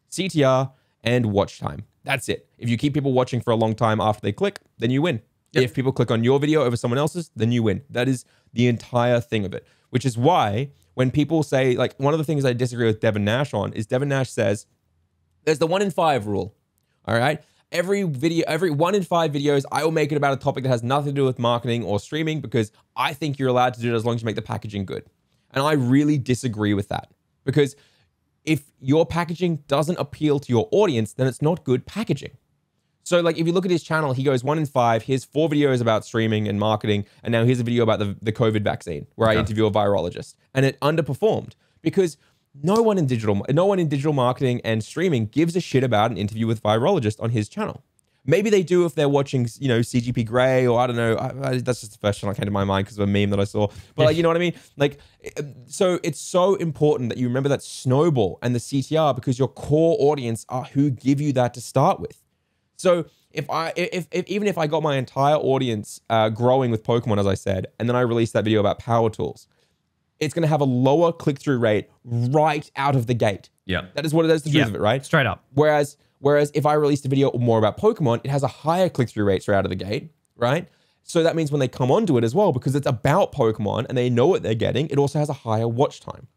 Speaker 2: CTR and watch time. That's it. If you keep people watching for a long time after they click, then you win. Yep. If people click on your video over someone else's, then you win. That is the entire thing of it, which is why when people say, like, one of the things I disagree with Devin Nash on is Devin Nash says there's the 1 in 5 rule. All right. Every 1 in 5 videos, I will make it about a topic that has nothing to do with marketing or streaming because I think you're allowed to do it as long as you make the packaging good. And I really disagree with that, because if your packaging doesn't appeal to your audience, then it's not good packaging. So like if you look at his channel, he goes 1 in 5, here's 4 videos about streaming and marketing, and now here's a video about the COVID vaccine where I interview a virologist, and it underperformed because no one in digital marketing and streaming gives a shit about an interview with a virologist on his channel. Maybe they do if they're watching, you know, CGP Grey, or I don't know. That's just the first one that came to my mind because of a meme that I saw. But like, you know what I mean? Like, so it's so important that you remember that snowball and the CTR, because your core audience are who give you that to start with. So even if I got my entire audience growing with Pokemon, as I said, and then I released that video about power tools, it's going to have a lower click-through rate right out of the gate. Yeah. That is what it is, the truth of it, right?
Speaker 3: Straight up.
Speaker 2: Whereas if I released a video more about Pokemon, it has a higher click-through rate straight out of the gate, right? So that means when they come onto it as well, because it's about Pokemon and they know what they're getting, it also has a higher watch time.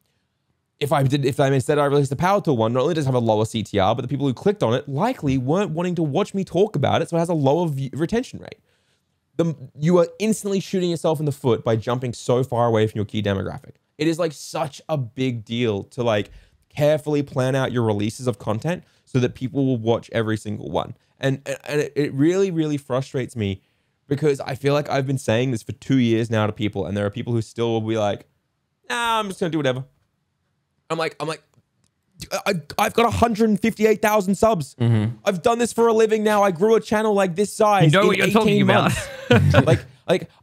Speaker 2: If instead I released the Power Tool one, not only does it have a lower CTR, but the people who clicked on it likely weren't wanting to watch me talk about it, so it has a lower retention rate. You are instantly shooting yourself in the foot by jumping so far away from your key demographic. It is like such a big deal to like carefully plan out your releases of content so that people will watch every single one. And it really, really frustrates me because I feel like I've been saying this for 2 years now to people, and there are people who still will be like, nah, I'm just gonna do whatever. I'm like, I've got 158,000 subs. I've done this for a living now. I grew a channel like this size.
Speaker 3: You know what you're talking about.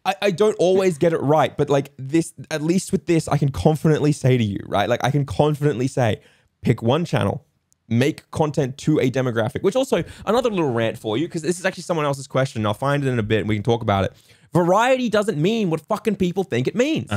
Speaker 2: I don't always get it right, but like this, at least with this, I can confidently say to you, right? Like I can confidently say, pick one channel, make content to a demographic, which also another little rant for you, because this is actually someone else's question. I'll find it in a bit and we can talk about it. Variety doesn't mean what fucking people think it means.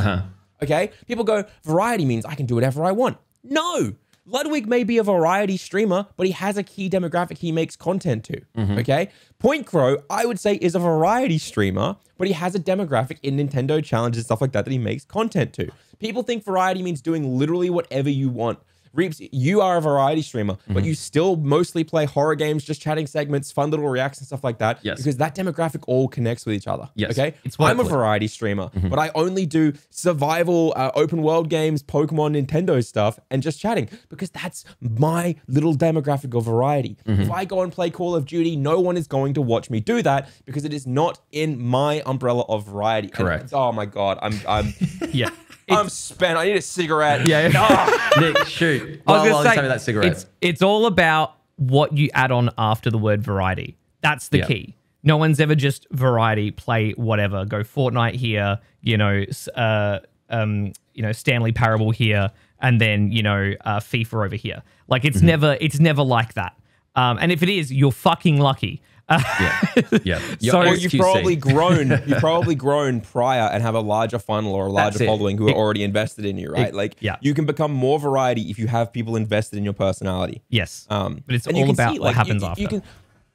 Speaker 2: Okay? People go, variety means I can do whatever I want. No. Ludwig may be a variety streamer, but he has a key demographic he makes content to, okay? Point Crow, I would say, is a variety streamer, but he has a demographic in Nintendo challenges, stuff like that he makes content to. People think variety means doing literally whatever you want. Reapz, you are a variety streamer, but you still mostly play horror games, just chatting segments, fun little reacts and stuff like that. Yes. Because that demographic all connects with each other. Yes. Okay. I'm a variety streamer, but I only do survival, open world games, Pokemon, Nintendo stuff, and just chatting because that's my little demographic of variety. If I go and play Call of Duty, no one is going to watch me do that because it is not in my umbrella of variety.
Speaker 1: Correct.
Speaker 2: And, oh my God. I'm
Speaker 3: Yeah.
Speaker 2: I'm spent. I need a cigarette.
Speaker 3: Yeah.
Speaker 2: Oh.
Speaker 1: Nick, shoot.
Speaker 3: I was going to say,
Speaker 1: that cigarette.
Speaker 3: It's all about what you add on after the word variety. That's the key. No one's ever just variety, play whatever, go Fortnite here, Stanley Parable here, and then, FIFA over here. Like it's never like that. And if it is, you're fucking lucky.
Speaker 2: So you've probably grown prior and have a larger funnel or a larger following who are already invested in you, right? You can become more variety if you have people invested in your personality.
Speaker 3: Yes. But it's all about what happens after.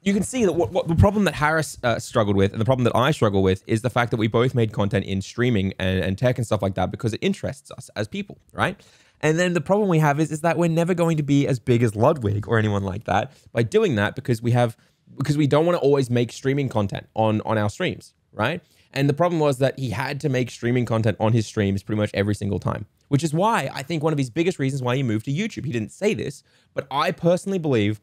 Speaker 2: You can see that what the problem that Harris struggled with and the problem that I struggle with is the fact that we both made content in streaming and tech and stuff like that because it interests us as people, right? And then the problem we have is that we're never going to be as big as Ludwig or anyone like that by doing that because we don't want to always make streaming content on our streams, right? And the problem was that he had to make streaming content on his streams pretty much every single time, which is why I think one of his biggest reasons why he moved to YouTube. He didn't say this, but I personally believe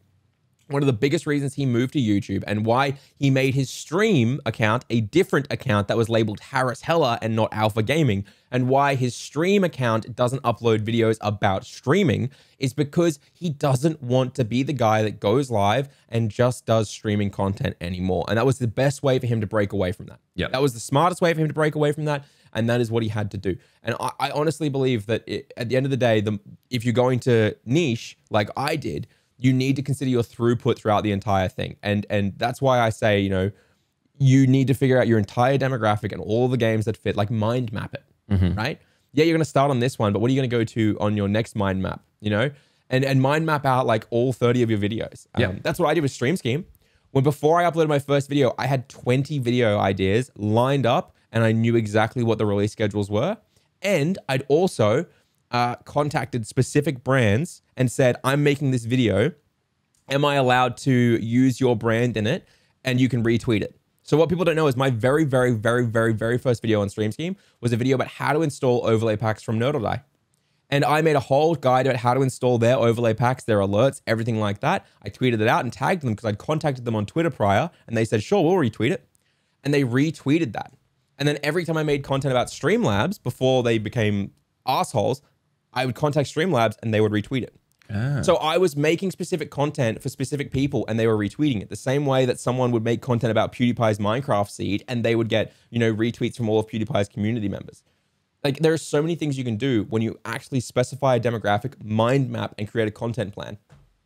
Speaker 2: one of the biggest reasons he moved to YouTube and why he made his stream account a different account that was labeled Harris Heller and not Alpha Gaming, and why his stream account doesn't upload videos about streaming is because he doesn't want to be the guy that goes live and just does streaming content anymore. And that was the best way for him to break away from that.
Speaker 1: Yeah,
Speaker 2: that was the smartest way for him to break away from that. And that is what he had to do. And I honestly believe that at the end of the day, if you're going to niche like I did, you need to consider your throughput throughout the entire thing. And that's why I say, you know, you need to figure out your entire demographic and all the games that fit, like mind map it, right? Yeah, you're going to start on this one, but what are you going to go to on your next mind map, you know? And mind map out like all 30 of your videos. That's what I did with Stream Scheme. When before I uploaded my first video, I had 20 video ideas lined up and I knew exactly what the release schedules were. And I'd also contacted specific brands and said, I'm making this video. Am I allowed to use your brand in it? And you can retweet it. So what people don't know is my very, very, very, very, very first video on Stream Scheme was a video about how to install overlay packs from Nerd or Die. And I made a whole guide about how to install their overlay packs, their alerts, everything like that. I tweeted it out and tagged them because I'd contacted them on Twitter prior and they said, sure, we'll retweet it. And they retweeted that. And then every time I made content about Streamlabs before they became assholes, I would contact Streamlabs and they would retweet it. So I was making specific content for specific people and they were retweeting it. The same way that someone would make content about PewDiePie's Minecraft seed and they would get, you know, retweets from all of PewDiePie's community members. Like there are so many things you can do when you actually specify a demographic, mind map, and create a content plan.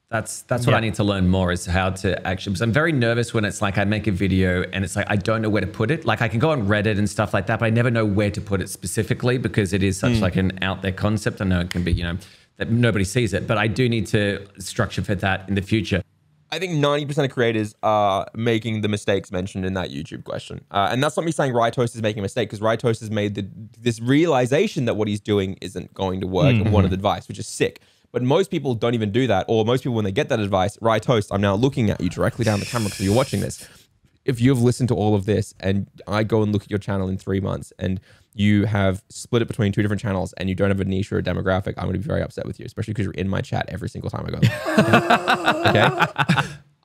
Speaker 1: That's what I need to learn more is how to actually, because I'm very nervous when it's like I make a video and it's like I don't know where to put it. Like I can go on Reddit and stuff like that, but I never know where to put it specifically because it is such like an out there concept. I know it can be, you know, that nobody sees it, but I do need to structure for that in the future.
Speaker 2: I think 90% of creators are making the mistakes mentioned in that YouTube question. And that's not me saying Rytoast is making a mistake, because Rytoast has made this realization that what he's doing isn't going to work and wanted advice, which is sick. But most people don't even do that. Or most people, when they get that advice, Rytoast, I'm now looking at you directly down the camera because you're watching this. If you've listened to all of this and I go and look at your channel in 3 months and you have split it between 2 different channels and you don't have a niche or a demographic, I'm going to be very upset with you, especially because you're in my chat every single time I go.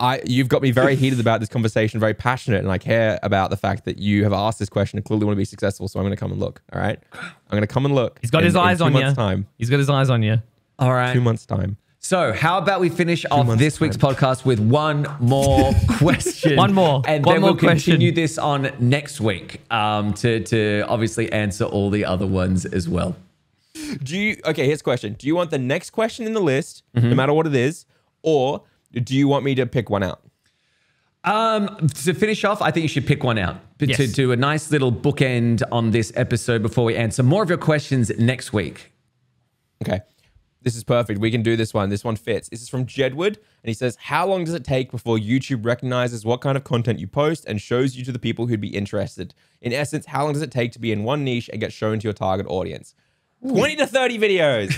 Speaker 2: Okay? You've got me very heated about this conversation, very passionate, and I care about the fact that you have asked this question and clearly want to be successful, so I'm going to come and look, all right? I'm going to come and look.
Speaker 3: He's got his eyes on you. He's got his eyes on you.
Speaker 1: All right.
Speaker 2: 2 months' time.
Speaker 1: So how about we finish off this week's podcast with one more question.
Speaker 3: One more.
Speaker 1: And
Speaker 3: one
Speaker 1: then
Speaker 3: more
Speaker 1: we'll
Speaker 3: question.
Speaker 1: continue this on next week to obviously answer all the other ones as well.
Speaker 2: Okay, here's a question. Do you want the next question in the list, no matter what it is, or do you want me to pick one out?
Speaker 1: To finish off, I think you should pick one out.
Speaker 3: Yes.
Speaker 1: To do a nice little bookend on this episode before we answer more of your questions next week.
Speaker 2: Okay. This is perfect. We can do this one. This one fits. This is from Jedwood, and he says, how long does it take before YouTube recognizes what kind of content you post and shows you to the people who'd be interested? In essence, how long does it take to be in one niche and get shown to your target audience? 20 to 30 videos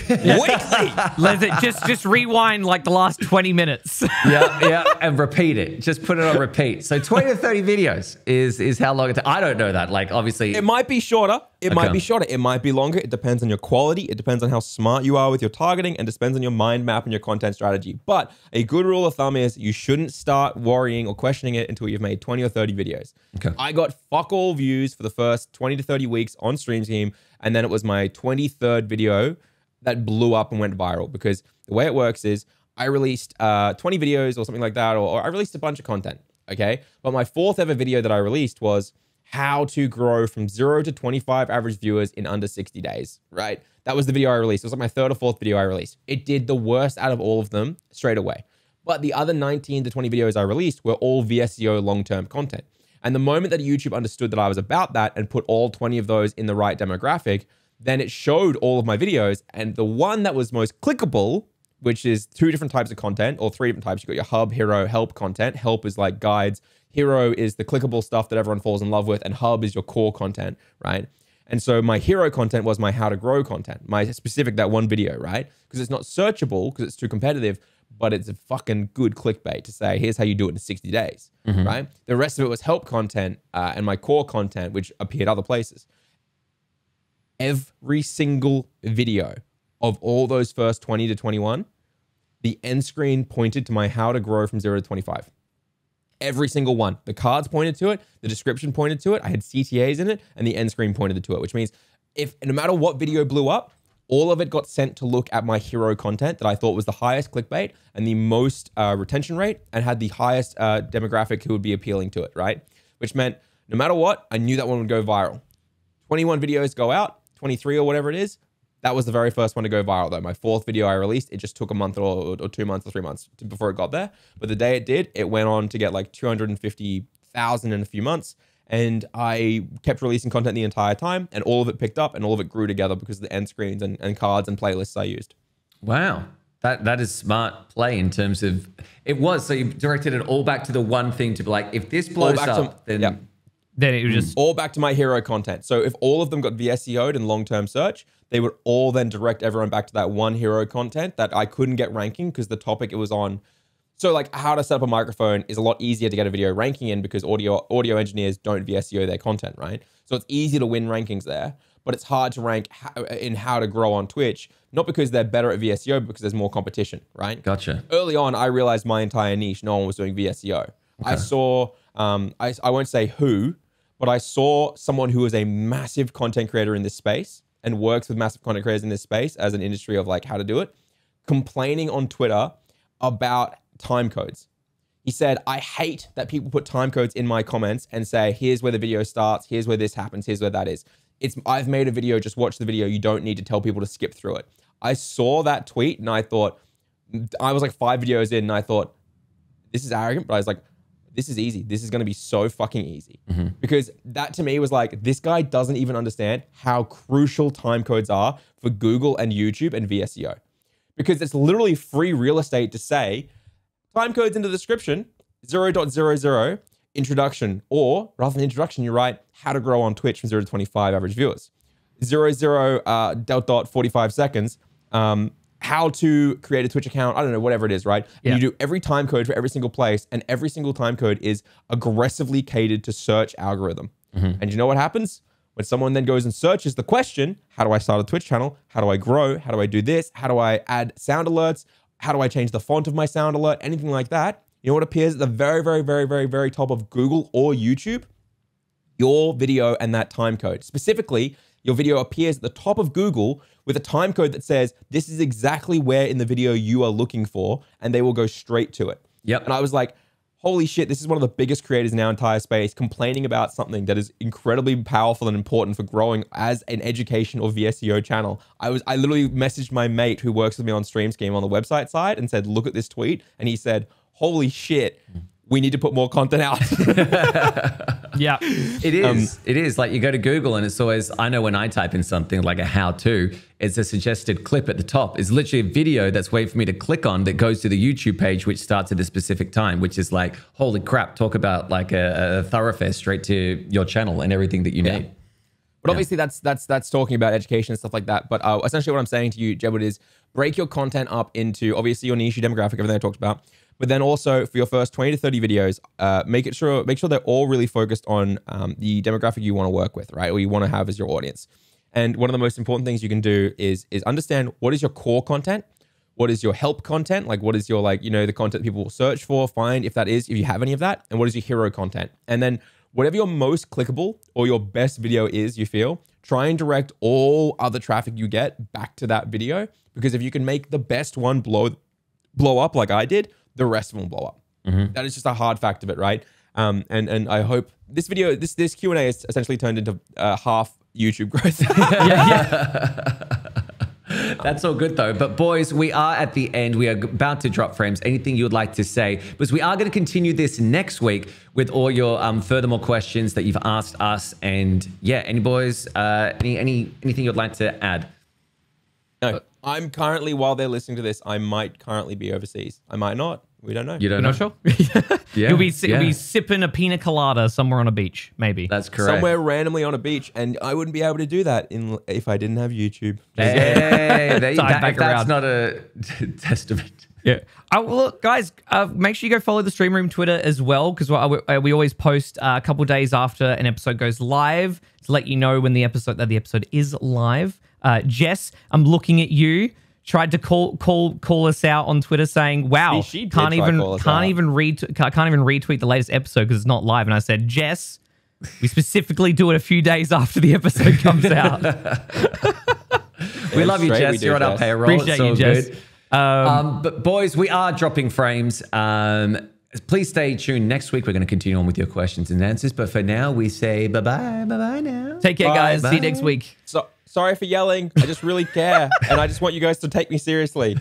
Speaker 2: weekly.
Speaker 3: Just rewind like the last 20 minutes.
Speaker 1: Yeah, and repeat it. Just put it on repeat. So 20 to 30 videos is how long it takes. I don't know that. Like, obviously.
Speaker 2: It might be shorter. It might be shorter. It might be longer. It depends on your quality. It depends on how smart you are with your targeting, and depends on your mind map and your content strategy. But a good rule of thumb is you shouldn't start worrying or questioning it until you've made 20 or 30 videos. Okay. I got fuck all views for the first 20 to 30 weeks on Stream Scheme. And then it was my 23rd video that blew up and went viral, because the way it works is I released 20 videos or something like that, or I released a bunch of content, okay? But my 4th ever video that I released was how to grow from 0 to 25 average viewers in under 60 days, right? That was the video I released. It was like my 3rd or 4th video I released. It did the worst out of all of them straight away. But the other 19 to 20 videos I released were all VSEO long-term content. And the moment that YouTube understood that I was about that and put all 20 of those in the right demographic, then it showed all of my videos. And the one that was most clickable, which is 2 different types of content, or 3 different types. You got your hub, hero, help content. Help is like guides. Hero is the clickable stuff that everyone falls in love with. And hub is your core content, right? And so my hero content was my how to grow content, my specific, that one video, right? Because it's not searchable because it's too competitive, but it's a fucking good clickbait to say, here's how you do it in 60 days, right? The rest of it was help content and my core content, which appeared other places. Every single video of all those first 20 to 21 the end screen pointed to my how to grow from 0 to 25. Every single one. The cards pointed to it, the description pointed to it, I had CTAs in it, and the end screen pointed to it, which means if no matter what video blew up, all of it got sent to look at my hero content that I thought was the highest clickbait and the most retention rate and had the highest demographic who would be appealing to it, right? Which meant no matter what, I knew that one would go viral. 21 videos go out, 23 or whatever it is. That was the very first one to go viral though. My 4th video I released, it just took a month or 2 months or 3 months before it got there. But the day it did, it went on to get like 250,000 in a few months. And I kept releasing content the entire time and all of it picked up and all of it grew together because of the end screens and cards and playlists I used.
Speaker 1: Wow. That is smart play in terms of, it was, so you directed it all back to the one thing to be like, if this blows up, then...
Speaker 2: Yeah.
Speaker 3: Then it was just...
Speaker 2: All back to my hero content. So if all of them got VSEO'd in long-term search, they would all then direct everyone back to that one hero content that I couldn't get ranking because the topic it was on. So like how to set up a microphone is a lot easier to get a video ranking in because audio engineers don't VSEO their content, right? So it's easy to win rankings there, but it's hard to rank in how to grow on Twitch, not because they're better at VSEO, but because there's more competition, right?
Speaker 1: Gotcha.
Speaker 2: Early on, I realized my entire niche, no one was doing VSEO. Okay. I saw, I won't say who, but I saw someone who was a massive content creator in this space and works with massive content creators in this space as an industry of like how to do it, complaining on Twitter about time codes. He said, I hate that people put time codes in my comments and say, here's where the video starts, here's where this happens, here's where that is. I've made a video, just watch the video. You don't need to tell people to skip through it. I saw that tweet and I thought, I was like 5 videos in and I thought, this is arrogant, but I was like, this is easy. This is going to be so fucking easy. Because that to me was like, this guy doesn't even understand how crucial time codes are for Google and YouTube and VSEO. Because it's literally free real estate to say, time codes in the description, 0.00, introduction, or rather than introduction, you write how to grow on Twitch from 0 to 25 average viewers. 45 seconds, how to create a Twitch account, I don't know, whatever it is, right? Yeah. And you do every time code for every single place, and every single time code is aggressively catered to search algorithm. And you know what happens? When someone then goes and searches the question, how do I start a Twitch channel? How do I grow? How do I do this? How do I add sound alerts? How do I change the font of my sound alert? Anything like that. You know what appears at the very, very, very, very, very top of Google or YouTube? Your video and that time code. Specifically, your video appears at the top of Google with a time code that says, this is exactly where in the video you are looking for, and they will go straight to it.
Speaker 1: Yep.
Speaker 2: And I was like, holy shit, this is one of the biggest creators in our entire space complaining about something that is incredibly powerful and important for growing as an education or VSEO channel. I literally messaged my mate who works with me on Stream Scheme on the website side and said, look at this tweet. And he said, holy shit, we need to put more content out.
Speaker 3: Yeah,
Speaker 1: it is. It is like you go to Google and it's always, I know when I type in something like a how-to, it's a suggested clip at the top. It's literally a video that's waiting for me to click on that goes to the YouTube page, which starts at a specific time, which is like, holy crap, talk about like a thoroughfare straight to your channel and everything that you need.
Speaker 2: But obviously that's talking about education and stuff like that. But essentially what I'm saying to you, Jedward, is break your content up into obviously your niche, your demographic, everything I talked about. But then also for your first 20 to 30 videos, make sure they're all really focused on the demographic you want to work with, right? Or you want to have as your audience. And one of the most important things you can do is understand what is your core content, what is your help content, like what is your the content people will search for, find if you have any of that, and what is your hero content. And then whatever your most clickable or your best video is, you feel, try and direct all other traffic you get back to that video. Because if you can make the best one blow up like I did, the rest of them will blow up. That is just a hard fact of it, right? And I hope this video, this Q&A is essentially turned into half YouTube growth.
Speaker 1: That's all good though. But boys, we are at the end. We are about to drop frames. Anything you would like to say? Because we are going to continue this next week with all your furthermore questions that you've asked us. And yeah, any boys, anything you'd like to add?
Speaker 2: No, I'm currently, while they're listening to this, I might currently be overseas. I might not. We don't know.
Speaker 3: You don't know? Sure? Yeah. He'll be sipping a pina colada somewhere on a beach, maybe.
Speaker 1: That's correct.
Speaker 2: Somewhere randomly on a beach, and I wouldn't be able to do that if I didn't have YouTube.
Speaker 1: Hey, that's not a testament.
Speaker 3: Yeah. Well, look, guys, make sure you go follow the Stream Room Twitter as well, because we always post a couple days after an episode goes live to let you know when the episode is live. Jess, I'm looking at you. tried to call us out on Twitter saying, "Wow,
Speaker 2: She did
Speaker 3: can't
Speaker 2: try
Speaker 3: even
Speaker 2: call us out.
Speaker 3: retweet the latest episode because it's not live." And I said, "Jess, we specifically do it a few days after the episode comes out."
Speaker 1: We love you,
Speaker 2: straight we
Speaker 1: Jess.
Speaker 2: do,
Speaker 1: You're on our
Speaker 2: Jess.
Speaker 1: payroll.
Speaker 3: Appreciate
Speaker 1: It's all
Speaker 3: you, Jess.
Speaker 1: good. But boys, we are dropping frames. Please stay tuned. Next week, we're going to continue on with your questions and answers. But for now, we say bye-bye. Bye-bye now.
Speaker 3: Take care,
Speaker 2: Bye.
Speaker 3: guys. See you
Speaker 1: Bye.
Speaker 3: next week.
Speaker 2: So sorry for yelling. I just really care, and I just want you guys to take me seriously.